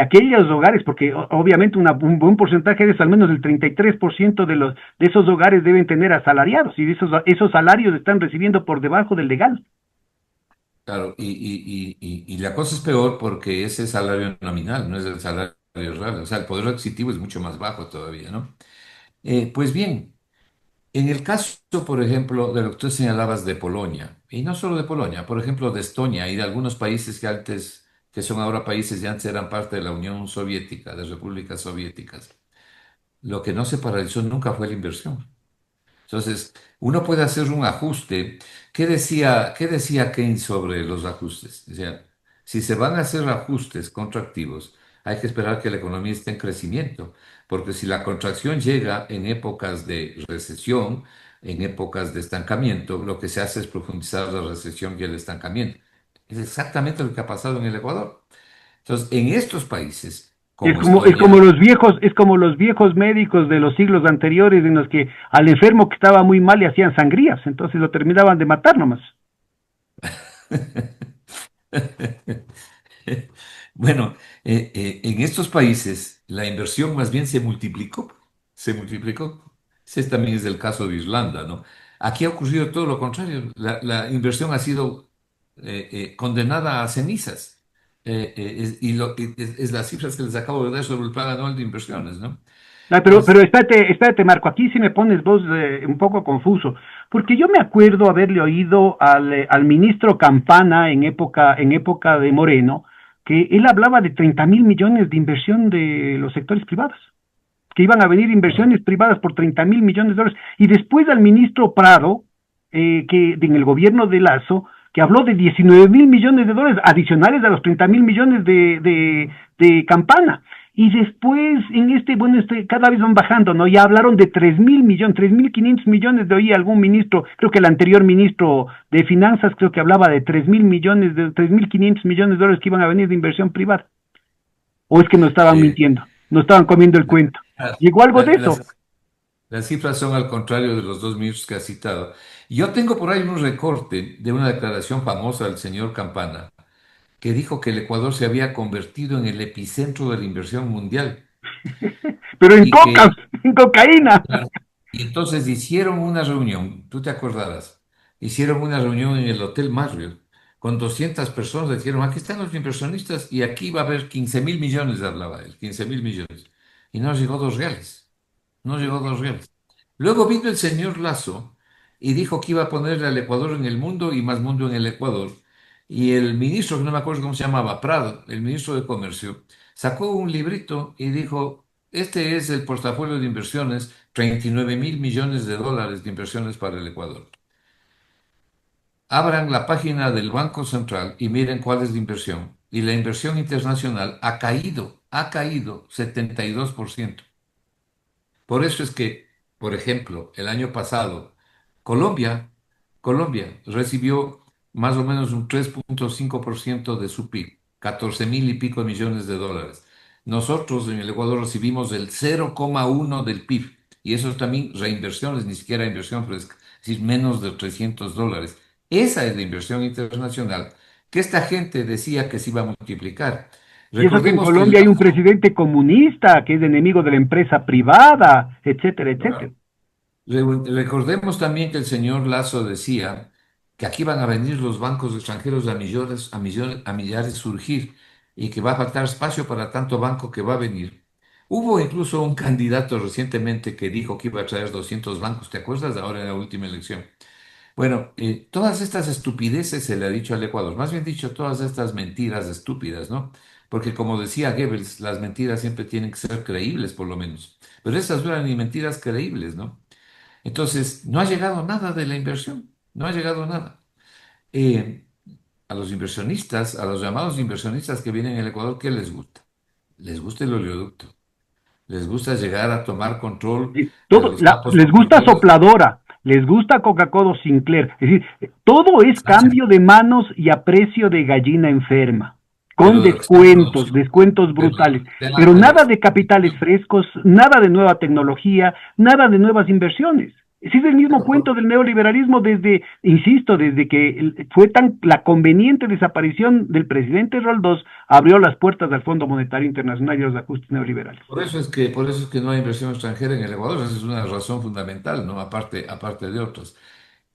aquellos hogares, porque obviamente un buen porcentaje de eso, al menos el 33% de esos hogares deben tener asalariados y esos salarios están recibiendo por debajo del legal. Claro, y la cosa es peor porque ese es salario nominal, no es el salario real. O sea, el poder adquisitivo es mucho más bajo todavía, ¿no? Pues bien, en el caso, por ejemplo, de lo que tú señalabas de Polonia, y no solo de Polonia, por ejemplo, de Estonia y de algunos países que son ahora países y antes eran parte de la Unión Soviética, de repúblicas soviéticas, lo que no se paralizó nunca fue la inversión. Entonces, uno puede hacer un ajuste. ¿Qué decía Keynes sobre los ajustes? Decía, si se van a hacer ajustes contractivos, hay que esperar que la economía esté en crecimiento, porque si la contracción llega en épocas de recesión, en épocas de estancamiento, lo que se hace es profundizar la recesión y el estancamiento. Es exactamente lo que ha pasado en el Ecuador. Entonces, en estos países, como Estonia, Es como los viejos médicos de los siglos anteriores en los que al enfermo que estaba muy mal le hacían sangrías, entonces lo terminaban de matar nomás. Bueno, en estos países la inversión más bien se multiplicó, se multiplicó. Ese también es el caso de Irlanda, ¿no? Aquí ha ocurrido todo lo contrario. La inversión ha sido condenada a cenizas. Es las cifras que les acabo de dar sobre el plan anual de inversiones, ¿no? Ah, pero Entonces, espérate, Marco, aquí sí me pones vos un poco confuso, porque yo me acuerdo haberle oído al ministro Campana en época de Moreno, que él hablaba de 30.000 millones de inversión de los sectores privados, que iban a venir inversiones privadas por 30.000 millones de dólares, y después al ministro Prado, en el gobierno de Lazo, que habló de 19.000 millones de dólares adicionales a los 30.000 millones de Campana. Y después, bueno, cada vez van bajando, ¿no? Ya hablaron de 3.000 millones, 3.500 millones, de oí algún ministro, creo que el anterior ministro de Finanzas, creo que hablaba de 3.000 millones, de 3.500 millones de dólares que iban a venir de inversión privada. ¿O es que nos estaban eh, mintiendo? Nos estaban comiendo el cuento. las, ¿Llegó algo de eso? las- las cifras son al contrario de los dos ministros que has citado. Yo tengo por ahí un recorte de una declaración famosa del señor Campana, que dijo que el Ecuador se había convertido en el epicentro de la inversión mundial Pero en y coca, que en cocaína. y entonces hicieron una reunión, tú te acordarás, hicieron una reunión en el Hotel Marriott con 200 personas, dijeron, aquí están los inversionistas y aquí va a haber 15.000 millones, hablaba él, 15.000 millones. Y no llegó 2 reales, no llegó 2 reales. Luego vino el señor Lazo y dijo que iba a ponerle al Ecuador en el mundo y más mundo en el Ecuador. Y el ministro, que no me acuerdo cómo se llamaba, Prado, el ministro de Comercio, sacó un librito y dijo, este es el portafolio de inversiones, 39.000 millones de dólares de inversiones para el Ecuador. Abran la página del Banco Central y miren cuál es la inversión. Y la inversión internacional ha caído 72%. Por eso es que, por ejemplo, el año pasado, Colombia, Colombia recibió más o menos un 3,5% de su PIB, 14.000 y pico millones de dólares. Nosotros en el Ecuador recibimos el 0,1 del PIB, y eso es también reinversiones, ni siquiera inversión fresca, es decir, menos de $300. Esa es la inversión internacional que esta gente decía que se iba a multiplicar. Y eso que en Recordemos que el Colombia hay un presidente comunista que es enemigo de la empresa privada, etcétera, etcétera. Recordemos también que el señor Lazo decía que aquí van a venir los bancos extranjeros a millones, a millones, a millares surgir y que va a faltar espacio para tanto banco que va a venir. Hubo incluso un candidato recientemente que dijo que iba a traer 200 bancos, ¿te acuerdas? Ahora en la última elección. Bueno, todas estas estupideces se le ha dicho al Ecuador, más bien dicho, todas estas mentiras estúpidas, ¿no? Porque como decía Goebbels, las mentiras siempre tienen que ser creíbles, por lo menos. Pero estas no eran ni mentiras creíbles, ¿no? Entonces, no ha llegado nada de la inversión, no ha llegado nada. Eh, a los inversionistas, a los llamados inversionistas que vienen al Ecuador, ¿qué les gusta? Les gusta el oleoducto, les gusta llegar a tomar control Sí, de todo, los campos les gusta petroleros. sopladora, les gusta Coca-Cola Sinclair. Es decir, todo es Exacto. cambio de manos y a precio de gallina enferma, con Pero de lo que está en descuentos, producción, descuentos pero brutales. Pero de lo que nada está de en capitales producción. frescos, nada de nueva tecnología, nada de nuevas inversiones. Ese es el mismo Claro, cuento del neoliberalismo desde, insisto, desde que fue tan la conveniente desaparición del presidente Roldós abrió las puertas al Fondo Monetario Internacional y a los ajustes neoliberales. por eso es que no hay inversión extranjera en el Ecuador, esa es una razón fundamental, ¿no? Aparte de otras.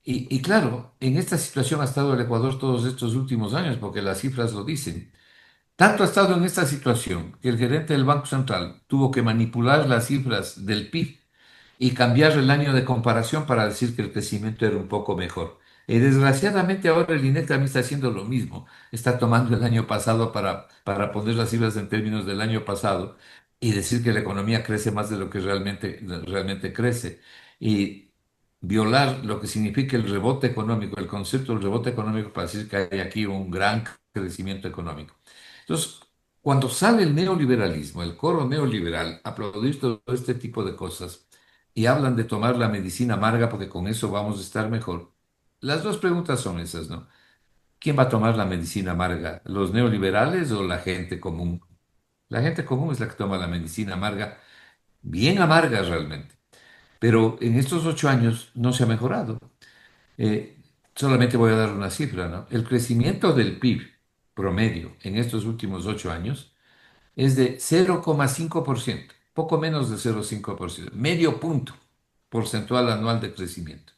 Y claro, en esta situación ha estado el Ecuador todos estos últimos años, porque las cifras lo dicen. Tanto ha estado en esta situación que el gerente del Banco Central tuvo que manipular las cifras del PIB y cambiar el año de comparación para decir que el crecimiento era un poco mejor. Y desgraciadamente ahora el INEC también está haciendo lo mismo. Está tomando el año pasado para poner las cifras en términos del año pasado y decir que la economía crece más de lo que realmente crece. Y violar lo que significa el rebote económico, el concepto del rebote económico para decir que hay aquí un gran crecimiento económico. Entonces, cuando sale el neoliberalismo, el coro neoliberal, a aplaudir todo este tipo de cosas, y hablan de tomar la medicina amarga porque con eso vamos a estar mejor. Las dos preguntas son esas, ¿no? ¿Quién va a tomar la medicina amarga? ¿Los neoliberales o la gente común? La gente común es la que toma la medicina amarga, bien amarga realmente. Pero en estos 8 años no se ha mejorado. Eh, solamente voy a dar una cifra, ¿no? El crecimiento del PIB promedio en estos últimos 8 años es de 0,5%, poco menos de 0,5%, medio punto porcentual anual de crecimiento.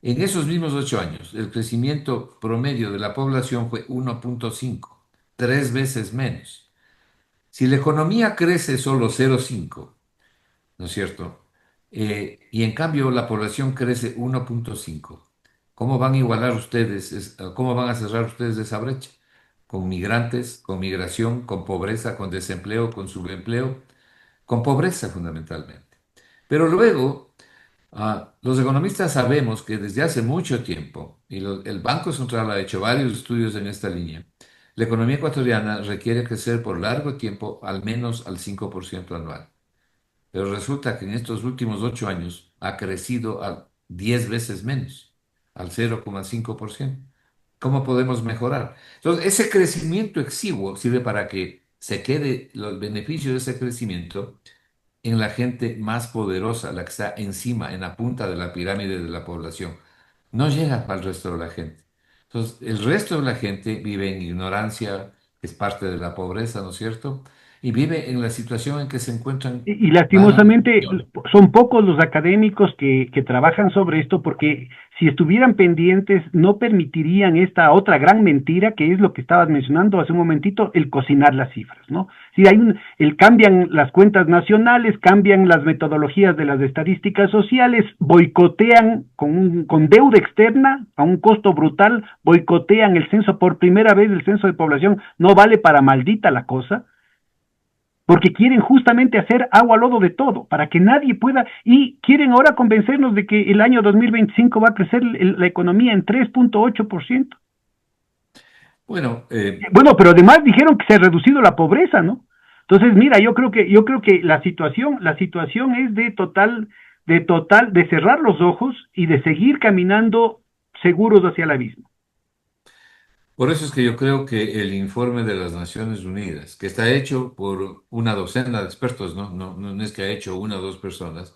En esos mismos 8 años, el crecimiento promedio de la población fue 1,5, 3 veces menos. Si la economía crece solo 0,5, ¿no es cierto? Y en cambio la población crece 1,5. ¿Cómo van a igualar ustedes, cómo van a cerrar ustedes esa brecha? Con migrantes, con migración, con pobreza, con desempleo, con subempleo, con pobreza fundamentalmente. Pero luego, los economistas sabemos que desde hace mucho tiempo, y el Banco Central ha hecho varios estudios en esta línea, la economía ecuatoriana requiere crecer por largo tiempo al menos al 5% anual. Pero resulta que en estos últimos 8 años ha crecido a 10 veces menos, al 0,5%. ¿Cómo podemos mejorar? Entonces, ese crecimiento exiguo sirve para que se quede los beneficios de ese crecimiento en la gente más poderosa, la que está encima, en la punta de la pirámide de la población. No llega al resto de la gente. Entonces, el resto de la gente vive en ignorancia, es parte de la pobreza, ¿no es cierto? Y vive en la situación en que se encuentran Y varios lastimosamente millones. son pocos los académicos que trabajan sobre esto porque si estuvieran pendientes no permitirían esta otra gran mentira que es lo que estabas mencionando hace un momentito, el cocinar las cifras, ¿no? Si hay cambian las cuentas nacionales, cambian las metodologías de las estadísticas sociales, boicotean con deuda externa a un costo brutal, boicotean el censo por primera vez, el censo de población no vale para maldita la cosa porque quieren justamente hacer agua lodo de todo, para que nadie pueda, y quieren ahora convencernos de que el año 2025 va a crecer la economía en 3,8%. Bueno, Bueno, pero además dijeron que se ha reducido la pobreza, ¿no? Entonces, mira, yo creo que la situación es de cerrar los ojos y de seguir caminando seguros hacia el abismo. por eso es que yo creo que el informe de las Naciones Unidas, que está hecho por una docena de expertos, no es que ha hecho una o dos personas,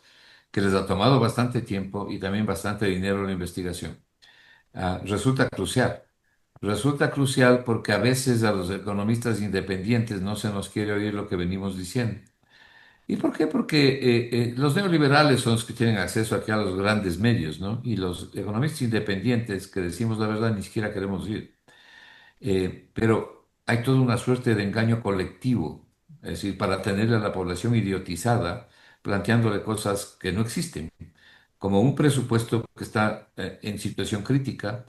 que les ha tomado bastante tiempo y también bastante dinero la investigación, resulta crucial. Resulta crucial porque a veces a los economistas independientes no se nos quiere oír lo que venimos diciendo. ¿Y por qué? Porque los neoliberales son los que tienen acceso aquí a los grandes medios, ¿no? Y los economistas independientes, que decimos la verdad, ni siquiera queremos ir. Pero hay toda una suerte de engaño colectivo, es decir, para tener a la población idiotizada, planteándole cosas que no existen, como un presupuesto que está en situación crítica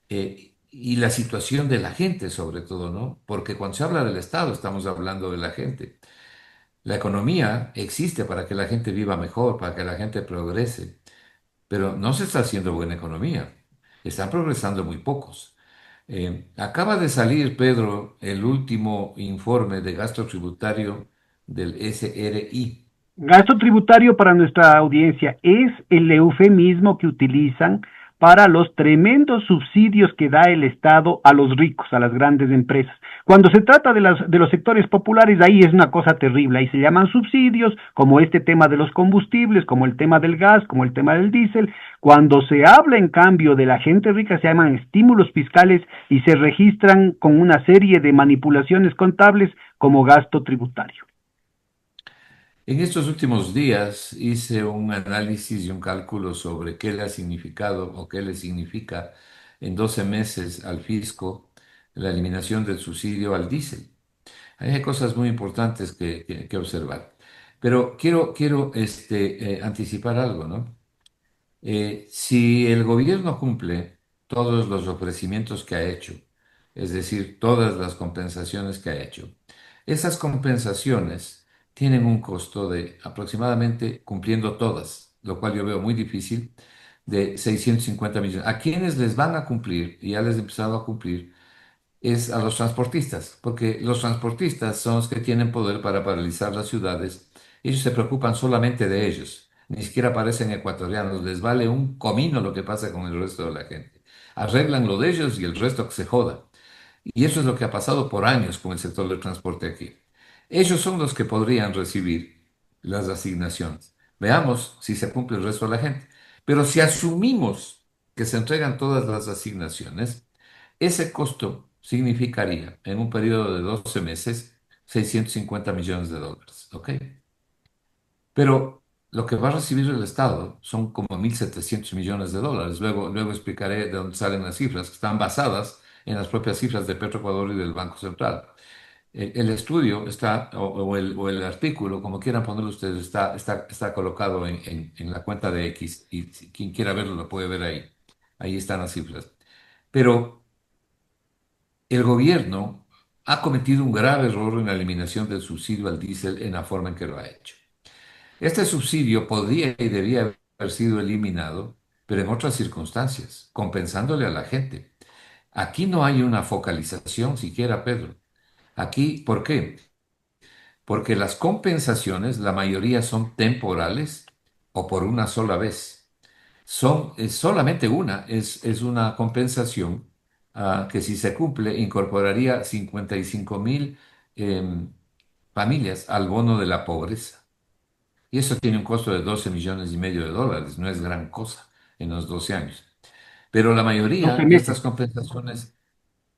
y la situación de la gente sobre todo, ¿no? Porque cuando se habla del Estado estamos hablando de la gente. La economía existe para que la gente viva mejor, para que la gente progrese, pero no se está haciendo buena economía. Están progresando muy pocos. Acaba de salir, Pedro, el último informe de gasto tributario del SRI. Gasto tributario para nuestra audiencia es el eufemismo que utilizan para los tremendos subsidios que da el Estado a los ricos, a las grandes empresas. Cuando se trata de los sectores populares, ahí es una cosa terrible. Ahí se llaman subsidios, como este tema de los combustibles, como el tema del gas, como el tema del diésel. Cuando se habla, en cambio, de la gente rica, se llaman estímulos fiscales y se registran con una serie de manipulaciones contables como gasto tributario. En estos últimos días hice un análisis y un cálculo sobre qué le ha significado o qué le significa en 12 meses al fisco la eliminación del subsidio al diésel. Hay cosas muy importantes que observar. Pero quiero anticipar algo, ¿no? Si el gobierno cumple todos los ofrecimientos que ha hecho, es decir, todas las compensaciones que ha hecho, esas compensaciones tienen un costo de aproximadamente, cumpliendo todas, lo cual yo veo muy difícil, de 650 millones. ¿A quienes les van a cumplir? Y ya les he empezado a cumplir es a los transportistas, porque los transportistas son los que tienen poder para paralizar las ciudades. Ellos se preocupan solamente de ellos, ni siquiera parecen ecuatorianos, les vale un comino lo que pasa con el resto de la gente. Arreglan lo de ellos y el resto que se joda. Y eso es lo que ha pasado por años con el sector del transporte aquí. Ellos son los que podrían recibir las asignaciones. Veamos si se cumple el resto de la gente. Pero si asumimos que se entregan todas las asignaciones, ese costo significaría en un periodo de 12 meses 650 millones de dólares. ¿Ok? Pero lo que va a recibir el Estado son como 1.700 millones de dólares. Luego explicaré de dónde salen las cifras, que están basadas en las propias cifras de Petroecuador y del Banco Central. El estudio está, o el artículo, como quieran ponerlo ustedes, está colocado en la cuenta de X y si quien quiera verlo lo puede ver ahí. Ahí están las cifras. Pero el gobierno ha cometido un grave error en la eliminación del subsidio al diésel en la forma en que lo ha hecho. Este subsidio podría y debía haber sido eliminado, pero en otras circunstancias, compensándole a la gente. Aquí no hay una focalización siquiera, Pedro. Aquí, ¿por qué? Porque las compensaciones, la mayoría son temporales o por una sola vez. Es solamente una, es una compensación que si se cumple incorporaría 55.000 em, familias al bono de la pobreza. Y eso tiene un costo de 12 millones y medio de dólares, no es gran cosa en los 12 años. Pero la mayoría 12 de meses. estas compensaciones,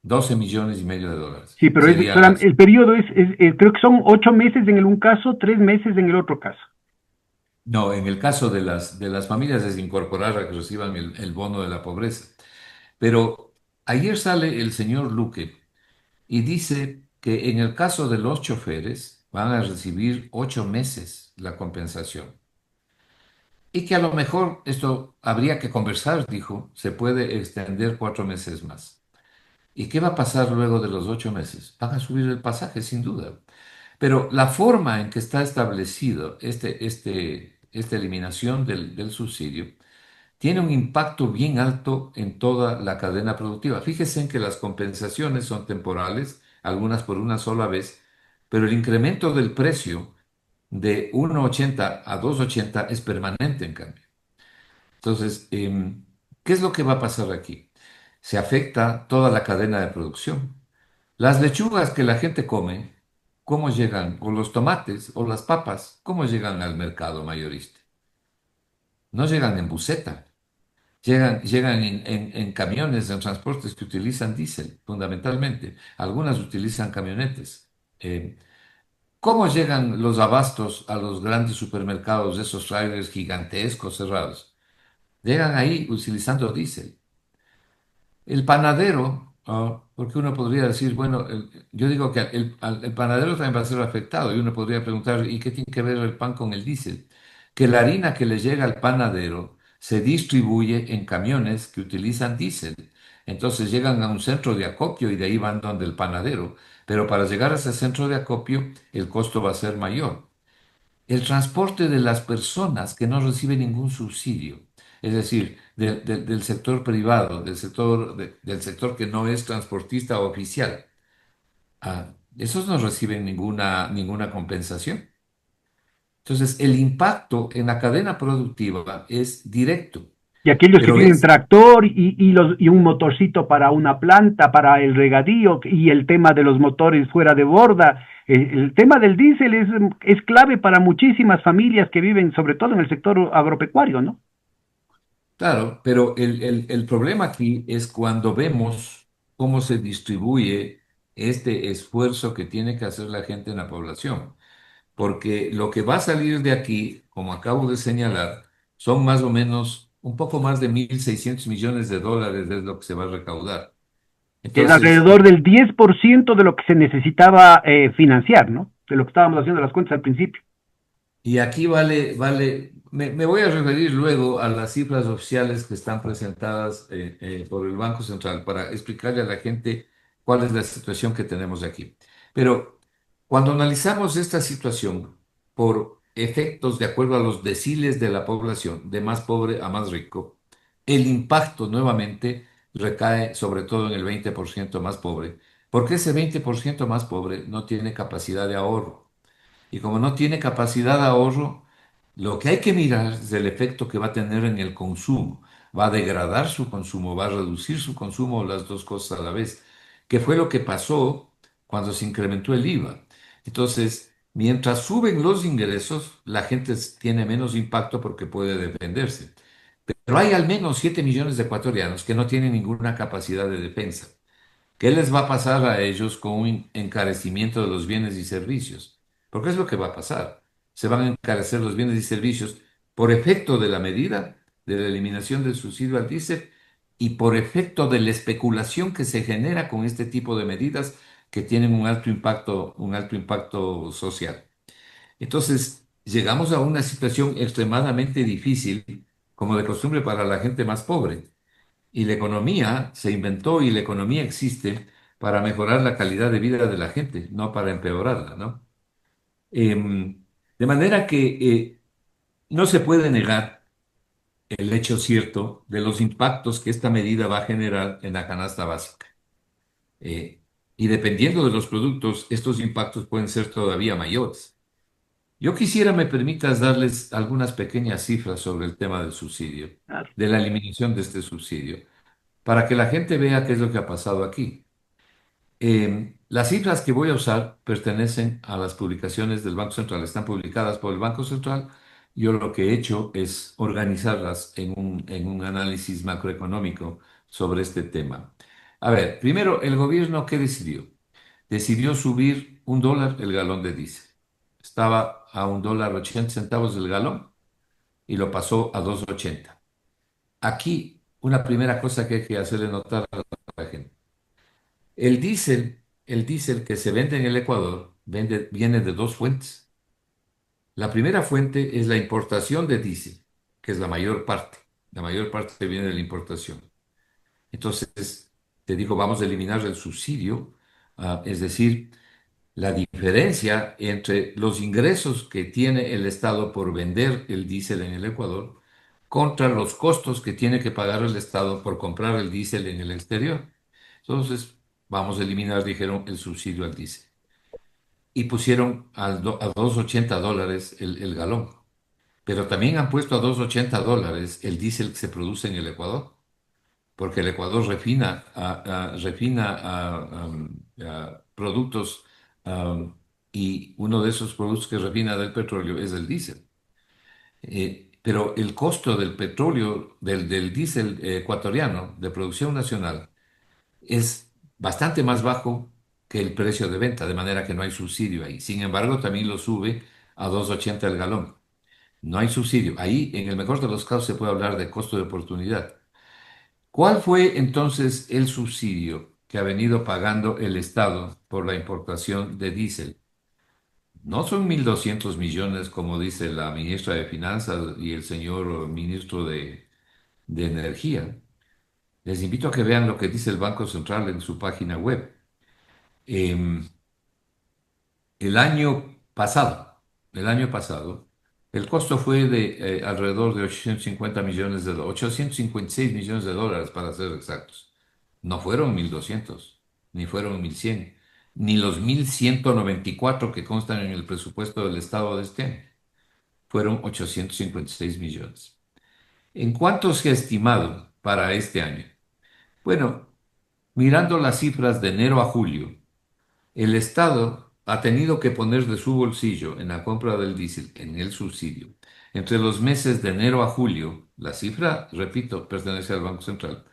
12 millones y medio de dólares, Sí, pero serían las... el periodo creo que son 8 meses en el un caso, 3 meses en el otro caso. No, en el caso de las familias es incorporar a que reciban el bono de la pobreza. Pero ayer sale el señor Luque y dice que en el caso de los choferes van a recibir 8 meses la compensación. Y que a lo mejor esto habría que conversar, dijo, se puede extender 4 meses más. ¿Y qué va a pasar luego de los 8 meses? Van a subir el pasaje, sin duda. Pero la forma en que está establecido esta eliminación del subsidio tiene un impacto bien alto en toda la cadena productiva. Fíjense en que las compensaciones son temporales, algunas por una sola vez, pero el incremento del precio de 1,80 a 2,80 es permanente en cambio. Entonces, ¿qué es lo que va a pasar aquí? Se afecta toda la cadena de producción. Las lechugas que la gente come, ¿cómo llegan? O los tomates o las papas, ¿cómo llegan al mercado mayorista? No llegan en buseta. Llegan en camiones, en transportes que utilizan diésel, fundamentalmente. Algunas utilizan camionetes. Eh, ¿Cómo llegan los abastos a los grandes supermercados de esos trailers gigantescos cerrados? Llegan ahí utilizando diésel. El panadero, porque uno podría decir, bueno, yo digo que el panadero también va a ser afectado y uno podría preguntar, ¿y qué tiene que ver el pan con el diésel? Que la harina que le llega al panadero se distribuye en camiones que utilizan diésel. Entonces llegan a un centro de acopio y de ahí van donde el panadero. Pero para llegar a ese centro de acopio, el costo va a ser mayor. El transporte de las personas que no reciben ningún subsidio, es decir, del sector privado, del sector que no es transportista oficial, esos no reciben ninguna compensación. Entonces, el impacto en la cadena productiva es directo, Y aquellos que pero tienen es, tractor y un motorcito para una planta, para el regadío, y el tema de los motores fuera de borda. El tema del diésel es clave para muchísimas familias que viven, sobre todo en el sector agropecuario, ¿no? claro, pero el problema aquí es cuando vemos cómo se distribuye este esfuerzo que tiene que hacer la gente en la población. Porque lo que va a salir de aquí, como acabo de señalar, son más o menos un poco más de 1.600 millones de dólares es lo que se va a recaudar. Que es Entonces, alrededor del 10% de lo que se necesitaba financiar, ¿no? De lo que estábamos haciendo las cuentas al principio. y aquí me voy a referir luego a las cifras oficiales que están presentadas por el Banco Central para explicarle a la gente cuál es la situación que tenemos aquí. Pero cuando analizamos esta situación por efectos de acuerdo a los deciles de la población, de más pobre a más rico, el impacto nuevamente recae sobre todo en el 20% más pobre, porque ese 20% más pobre no tiene capacidad de ahorro. Y como no tiene capacidad de ahorro, lo que hay que mirar es el efecto que va a tener en el consumo. Va a degradar su consumo, va a reducir su consumo, las dos cosas a la vez, que fue lo que pasó cuando se incrementó el IVA. Entonces, mientras suben los ingresos, la gente tiene menos impacto porque puede defenderse. Pero hay al menos 7 millones de ecuatorianos que no tienen ninguna capacidad de defensa. ¿Qué les va a pasar a ellos con un encarecimiento de los bienes y servicios? Porque es lo que va a pasar. Se van a encarecer los bienes y servicios por efecto de la medida de la eliminación del subsidio al diésel y por efecto de la especulación que se genera con este tipo de medidas que tienen un alto impacto social. Entonces, llegamos a una situación extremadamente difícil, como de costumbre para la gente más pobre. Y la economía se inventó y la economía existe para mejorar la calidad de vida de la gente, no para empeorarla, ¿no? De manera que no se puede negar el hecho cierto de los impactos que esta medida va a generar en la canasta básica. Eh, y dependiendo de los productos, estos impactos pueden ser todavía mayores. Yo quisiera, me permitas, darles algunas pequeñas cifras sobre el tema del subsidio, Claro. de la eliminación de este subsidio, para que la gente vea qué es lo que ha pasado aquí. Las cifras que voy a usar pertenecen a las publicaciones del Banco Central, están publicadas por el Banco Central. Yo lo que he hecho es organizarlas en un análisis macroeconómico sobre este tema. A ver, primero, el gobierno, ¿qué decidió? Decidió subir $1 el galón de diésel. Estaba a $1.80 el galón y lo pasó a 2.80. Aquí, una primera cosa que hay que hacerle notar a la gente. El diésel que se vende en el Ecuador viene de dos fuentes. La primera fuente es la importación de diésel, que es la mayor parte. La mayor parte viene de la importación. Entonces, te digo, vamos a eliminar el subsidio, es decir, la diferencia entre los ingresos que tiene el Estado por vender el diésel en el Ecuador contra los costos que tiene que pagar el Estado por comprar el diésel en el exterior. Entonces, vamos a eliminar, dijeron, el subsidio al diésel. Y pusieron a $2.80 el galón. Pero también han puesto a $2.80 el diésel que se produce en el Ecuador, porque el Ecuador refina productos, y uno de esos productos que refina del petróleo es el diésel. Pero el costo del petróleo, del diésel ecuatoriano de producción nacional, es bastante más bajo que el precio de venta, de manera que no hay subsidio ahí. Sin embargo, también lo sube a 2,80 el galón. No hay subsidio. Ahí, en el mejor de los casos, se puede hablar de costo de oportunidad. ¿Cuál fue entonces el subsidio que ha venido pagando el Estado por la importación de diésel? No son 1.200 millones, como dice la ministra de Finanzas y el señor ministro de Energía. Les invito a que vean lo que dice el Banco Central en su página web. Em, el año pasado, el año pasado, el costo fue de alrededor de 850 millones de dólares, 856 millones de dólares para ser exactos. No fueron 1.200, ni fueron 1.100, ni los 1.194 que constan en el presupuesto del Estado de este año. Fueron 856 millones. ¿En cuánto se ha estimado para este año? Bueno, mirando las cifras de enero a julio, el Estado ha tenido que poner de su bolsillo en la compra del diésel, en el subsidio. Entre los meses de enero a julio, la cifra, repito, pertenece al Banco Central.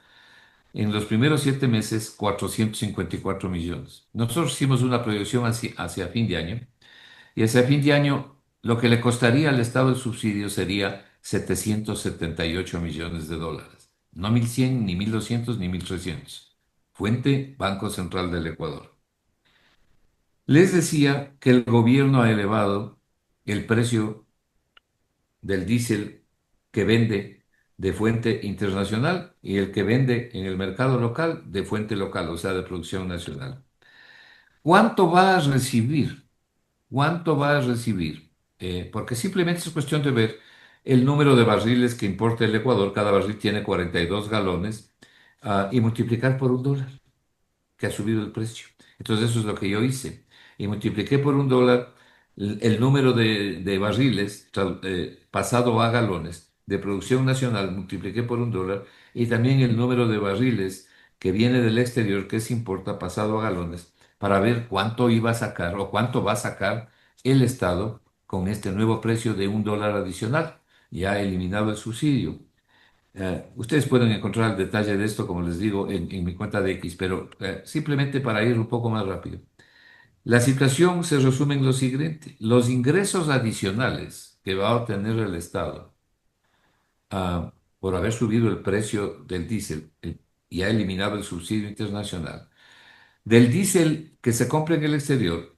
En los primeros 7 meses, 454 millones. Nosotros hicimos una proyección hacia fin de año y hacia fin de año lo que le costaría al Estado el subsidio sería 778 millones de dólares. No 1.100, ni 1.200, ni 1.300. Fuente Banco Central del Ecuador. Les decía que el gobierno ha elevado el precio del diésel que vende de fuente internacional y el que vende en el mercado local de fuente local, o sea, de producción nacional. ¿Cuánto va a recibir? ¿Cuánto va a recibir? Porque simplemente es cuestión de ver el número de barriles que importa el Ecuador. Cada barril tiene 42 galones, y multiplicar por $1, que ha subido el precio. Entonces eso es lo que yo hice. Y multipliqué por $1 el número de barriles pasado a galones de producción nacional, multipliqué por $1 y también el número de barriles que viene del exterior, que se importa pasado a galones, para ver cuánto iba a sacar o cuánto va a sacar el Estado con este nuevo precio de $1 adicional, ya eliminado el subsidio. Ustedes pueden encontrar el detalle de esto, como les digo, en mi cuenta de X, pero simplemente para ir un poco más rápido. La situación se resume en lo siguiente. Los ingresos adicionales que va a obtener el Estado por haber subido el precio del diésel y ha eliminado el subsidio internacional, del diésel que se compra en el exterior,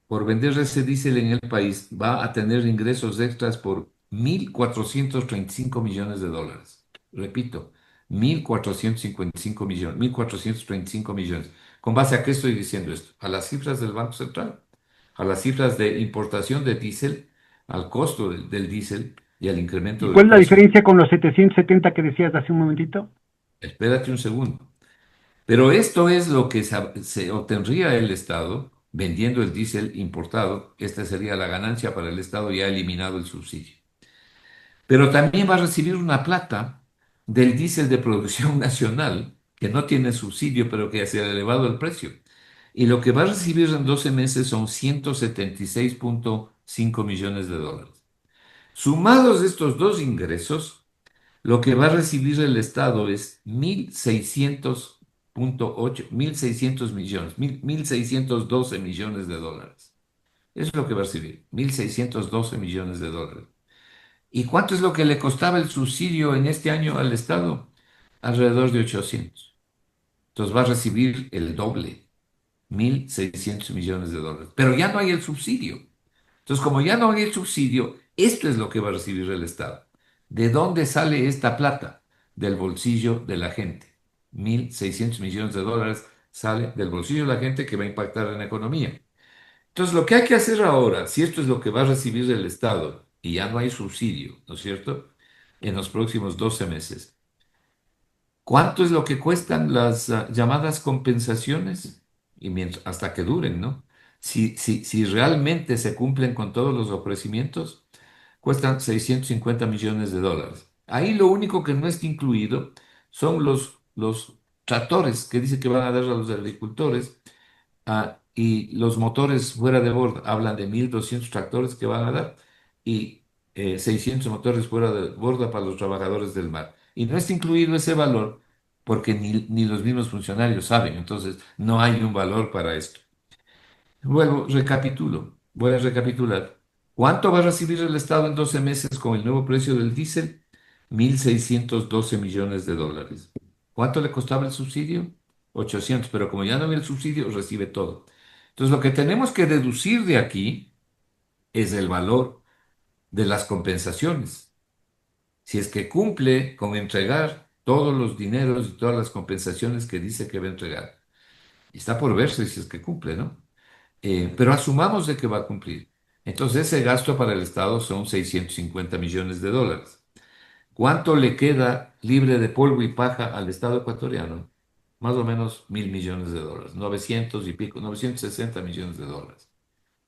por vender ese diésel en el país, va a tener ingresos extras por 1.435 millones de dólares. Repito, 1.455 millones, 1.435 millones. ¿Con base a qué estoy diciendo esto? A las cifras del Banco Central, a las cifras de importación de diésel, al costo del diésel y al ¿Y incremento del cuál es la precio. diferencia con los 770 que decías hace un momentito? Espérate un segundo. Pero esto es lo que se obtendría el Estado vendiendo el diésel importado. Esta sería la ganancia para el Estado ya eliminado el subsidio. Pero también va a recibir una plata del diésel de producción nacional, que no tiene subsidio, pero que se ha elevado el precio. Y lo que va a recibir en 12 meses son 176,5 millones de dólares. Sumados estos dos ingresos, lo que va a recibir el Estado es 1.600,8, 1.600 millones, 1.612 millones de dólares. Eso es lo que va a recibir, 1.612 millones de dólares. ¿Y cuánto es lo que le costaba el subsidio en este año al Estado? Alrededor de 800. Entonces va a recibir el doble, 1.600 millones de dólares. Pero ya no hay el subsidio. Entonces, como ya no hay el subsidio, esto es lo que va a recibir el Estado. ¿De dónde sale esta plata? Del bolsillo de la gente. 1.600 millones de dólares sale del bolsillo de la gente, que va a impactar en la economía. Entonces, lo que hay que hacer ahora, si esto es lo que va a recibir el Estado y ya no hay subsidio, ¿no es cierto? En los próximos 12 meses, ¿cuánto es lo que cuestan las llamadas compensaciones? Y hasta que duren, ¿no? Si realmente se cumplen con todos los ofrecimientos, cuestan 650 millones de dólares. Ahí lo único que no está incluido son los tractores que dice que van a dar a los agricultores. Y los motores fuera de borda, hablan de 1.200 tractores que van a dar y 600 motores fuera de borda para los trabajadores del mar. Y no está incluido ese valor porque ni los mismos funcionarios saben, entonces no hay un valor para esto. Voy a recapitular. ¿Cuánto va a recibir el Estado en 12 meses con el nuevo precio del diésel? 1.612 millones de dólares. ¿Cuánto le costaba el subsidio? 800, pero como ya no había el subsidio, recibe todo. Entonces, lo que tenemos que deducir de aquí es el valor de las compensaciones. Si es que cumple con entregar todos los dineros y todas las compensaciones que dice que va a entregar. Y está por verse si es que cumple, ¿no? Pero asumamos de que va a cumplir. Entonces, ese gasto para el Estado son 650 millones de dólares. ¿Cuánto le queda libre de polvo y paja al Estado ecuatoriano? Más o menos 1.000 millones de dólares, 900 y pico, 960 millones de dólares.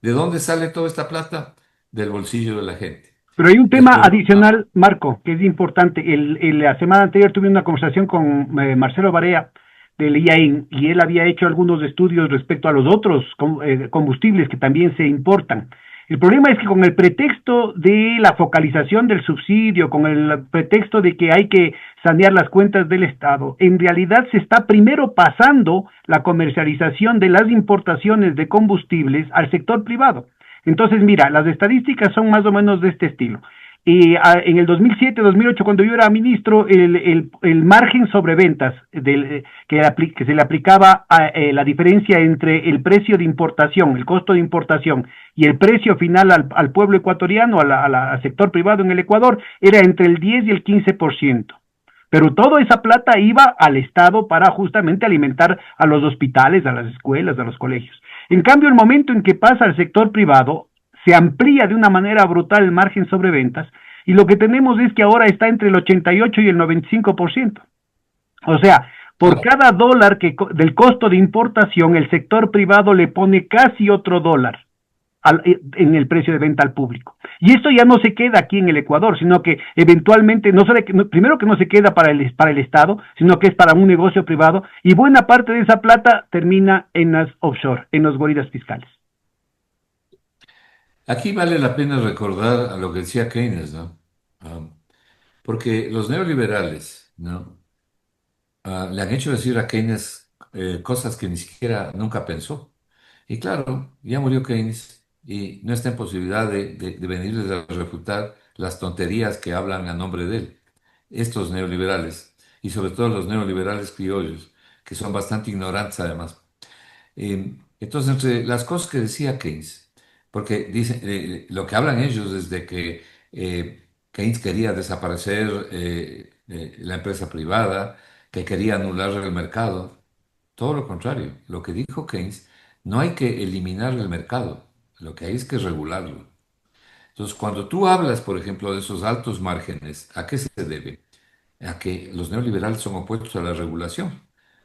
¿De dónde sale toda esta plata? Del bolsillo de la gente. Pero hay un Es tema por... adicional, Marco, que es importante. La semana anterior tuve una conversación con Marcelo Barea del IAIN y él había hecho algunos estudios respecto a los otros combustibles que también se importan. El problema es que con el pretexto de la focalización del subsidio, con el pretexto de que hay que sanear las cuentas del Estado, en realidad se está primero pasando la comercialización de las importaciones de combustibles al sector privado. Entonces, mira, las estadísticas son más o menos de este estilo. En el 2007-2008, cuando yo era ministro, el margen sobre ventas que se le aplicaba a la diferencia entre el precio de importación, el costo de importación y el precio final al pueblo ecuatoriano, al sector privado en el Ecuador, era entre el 10 y el 15%. Pero toda esa plata iba al Estado para justamente alimentar a los hospitales, a las escuelas, a los colegios. En cambio, el momento en que pasa al sector privado, se amplía de una manera brutal el margen sobre ventas y lo que tenemos es que ahora está entre el 88 y el 95%. O sea, por Claro, cada dólar del costo de importación, el sector privado le pone casi otro dólar en el precio de venta al público. Y esto ya no se queda aquí en el Ecuador, sino que eventualmente, primero que no se queda para el Estado, sino que es para un negocio privado, y buena parte de esa plata termina en las offshore, en los guaridas fiscales. aquí vale la pena recordar a lo que decía Keynes, ¿no? Ah, porque los neoliberales, ¿no? Le han hecho decir a Keynes cosas que ni siquiera nunca pensó. Y claro, ya murió Keynes y no está en posibilidad de venirles a refutar las tonterías que hablan a nombre de él. Estos neoliberales, y sobre todo los neoliberales criollos, que son bastante ignorantes además. Entonces, entre las cosas que decía Keynes, porque dicen, lo que hablan ellos es de que Keynes quería desaparecer la empresa privada, que quería anular el mercado. Todo lo contrario, lo que dijo Keynes, no hay que eliminar el mercado, lo que hay es que regularlo. Entonces, cuando tú hablas, por ejemplo, de esos altos márgenes, ¿a qué se debe? A que los neoliberales son opuestos a la regulación,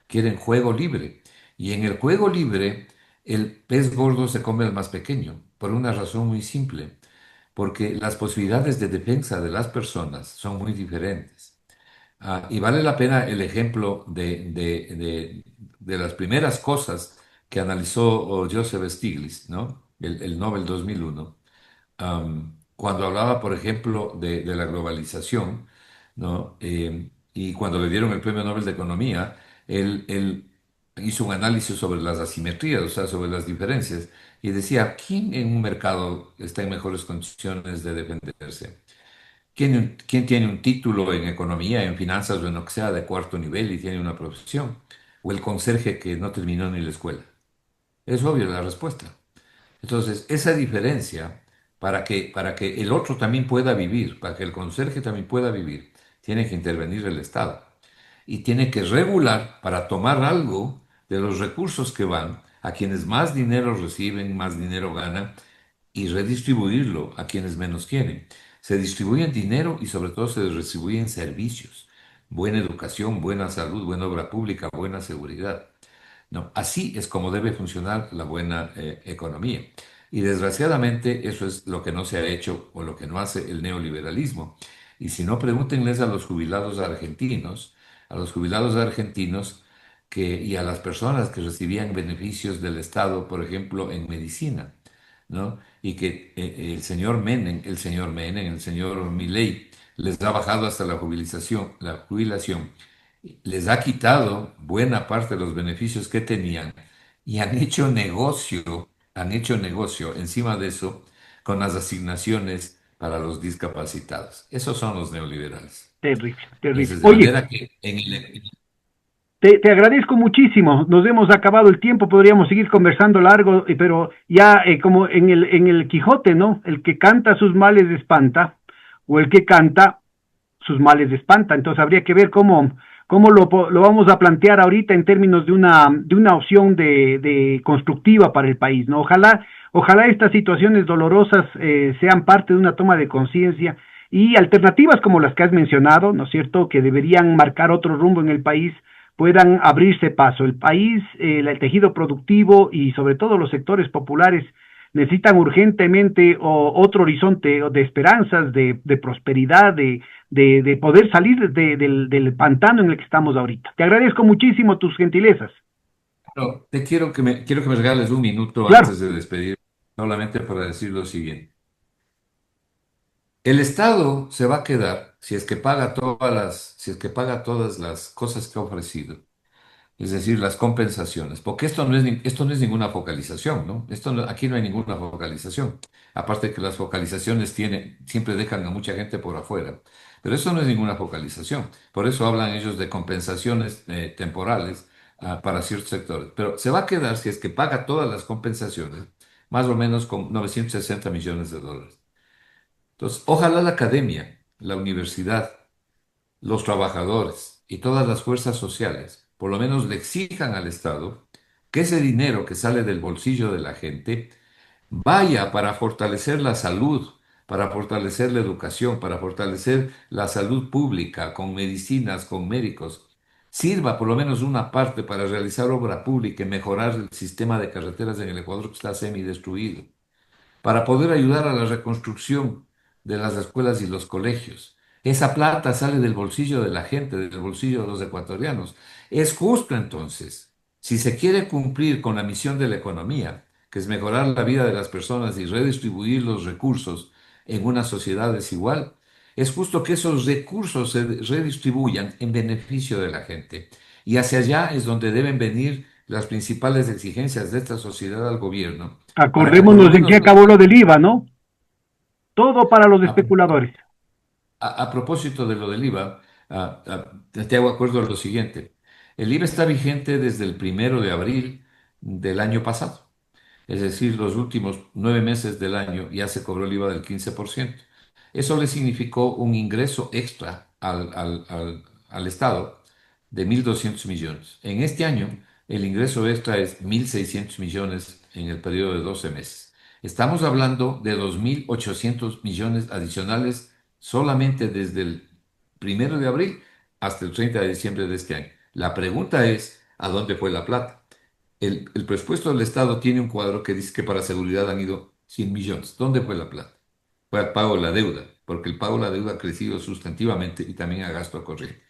quieren juego libre. Y en el juego libre, el pez gordo se come al más pequeño, por una razón muy simple, porque las posibilidades de defensa de las personas son muy diferentes. Y vale la pena el ejemplo de las primeras cosas que analizó Joseph Stiglitz, ¿no? El Nobel 2001 cuando hablaba, por ejemplo, de la globalización, ¿no? Y cuando le dieron el Premio Nobel de Economía, él hizo un análisis sobre las asimetrías, o sea, sobre las diferencias, y decía, ¿quién en un mercado está en mejores condiciones de defenderse? ¿Quién tiene un título en economía, en finanzas o en lo que sea de cuarto nivel y tiene una profesión? ¿O el conserje que no terminó ni la escuela? Es obvio la respuesta. Entonces, esa diferencia, para que el otro también pueda vivir, para que el conserje también pueda vivir, tiene que intervenir el Estado y tiene que regular para tomar algo de los recursos que van a quienes más dinero reciben, más dinero ganan y redistribuirlo a quienes menos quieren. Se distribuyen dinero y sobre todo se distribuyen servicios, buena educación, buena salud, buena obra pública, buena seguridad. No, así es como debe funcionar la buena economía. Y desgraciadamente eso es lo que no se ha hecho o lo que no hace el neoliberalismo. Y si no, pregúntenles a los jubilados argentinos y a las personas que recibían beneficios del Estado, por ejemplo, en medicina, ¿no? Y que el señor Menem, el señor Milei les ha bajado hasta la jubilación les ha quitado buena parte de los beneficios que tenían y han hecho negocio encima de eso con las asignaciones para los discapacitados. Esos son los neoliberales. Terrible, terrible. Entonces, de Oye, manera que en el... te agradezco muchísimo. Nos hemos acabado el tiempo, podríamos seguir conversando largo, pero ya como en el Quijote, ¿no? El que canta sus males espanta, o el que canta sus males espanta. Entonces habría que ver cómo lo vamos a plantear ahorita en términos de una opción de constructiva para el país, ¿no? Ojalá estas situaciones dolorosas sean parte de una toma de conciencia y alternativas como las que has mencionado, ¿no es cierto?, que deberían marcar otro rumbo en el país, puedan abrirse paso. El país, el tejido productivo y sobre todo los sectores populares necesitan urgentemente otro horizonte de esperanzas, de prosperidad, de poder salir del pantano en el que estamos ahorita. Te agradezco muchísimo tus gentilezas. Pero te quiero que me regales un minuto Claro, antes de despedir, solamente para decir lo siguiente. El Estado se va a quedar si es que paga si es que paga todas las cosas que ha ofrecido, es decir, las compensaciones, porque esto no es ninguna focalización, ¿no? Aquí no hay ninguna focalización. Aparte que las focalizaciones siempre dejan a mucha gente por afuera, pero eso no es ninguna focalización. Por eso hablan ellos de compensaciones temporales para ciertos sectores. Pero se va a quedar si es que paga todas las compensaciones, más o menos con 960 millones de dólares. Entonces, ojalá la academia, la universidad, los trabajadores y todas las fuerzas sociales por lo menos le exijan al Estado que ese dinero que sale del bolsillo de la gente vaya para fortalecer la salud, para fortalecer la educación, para fortalecer la salud pública con medicinas, con médicos. Sirva por lo menos una parte para realizar obra pública y mejorar el sistema de carreteras en el Ecuador que está semidestruido para poder ayudar a la reconstrucción de las escuelas y los colegios. Esa plata sale del bolsillo de la gente, del bolsillo de los ecuatorianos. Es justo entonces, si se quiere cumplir con la misión de la economía, que es mejorar la vida de las personas y redistribuir los recursos en una sociedad desigual, es justo que esos recursos se redistribuyan en beneficio de la gente. Y hacia allá es donde deben venir las principales exigencias de esta sociedad al gobierno para que por lo acordémonos en qué menos acabó lo del IVA, ¿no? Todo para los a, especuladores. a propósito de lo del IVA, te hago acuerdo de lo siguiente. El IVA está vigente desde el 1 de abril del año pasado. Es decir, los últimos 9 meses del año ya se cobró el IVA del 15%. Eso le significó un ingreso extra al Estado de 1.200 millones. En este año, el ingreso extra es 1.600 millones en el periodo de 12 meses. Estamos hablando de 2.800 millones adicionales solamente desde el 1 de abril hasta el 30 de diciembre de este año. La pregunta es, ¿a dónde fue la plata? El presupuesto del Estado tiene un cuadro que dice que para seguridad han ido 100 millones. ¿Dónde fue la plata? Fue al pago de la deuda, porque el pago de la deuda ha crecido sustantivamente y también a gasto corriente.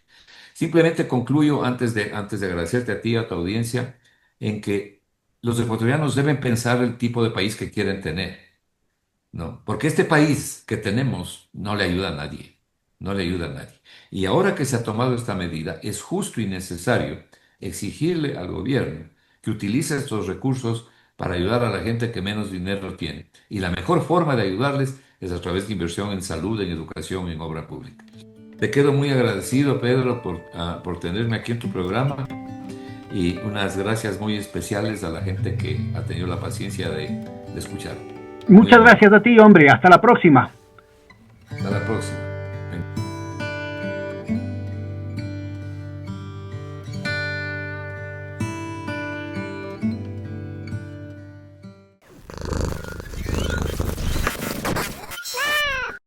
Simplemente concluyo antes de agradecerte a ti y a tu audiencia en que los ecuatorianos deben pensar el tipo de país que quieren tener. ¿No? Porque este país que tenemos no le ayuda a nadie, no le ayuda a nadie. Y ahora que se ha tomado esta medida, es justo y necesario exigirle al gobierno que utilice estos recursos para ayudar a la gente que menos dinero tiene. Y la mejor forma de ayudarles es a través de inversión en salud, en educación, en obra pública. Te quedo muy agradecido, Pedro, por tenerme aquí en tu programa y unas gracias muy especiales a la gente que ha tenido la paciencia de escuchar. Muy Muchas amable. gracias a ti, hombre. Hasta la próxima. Hasta la próxima.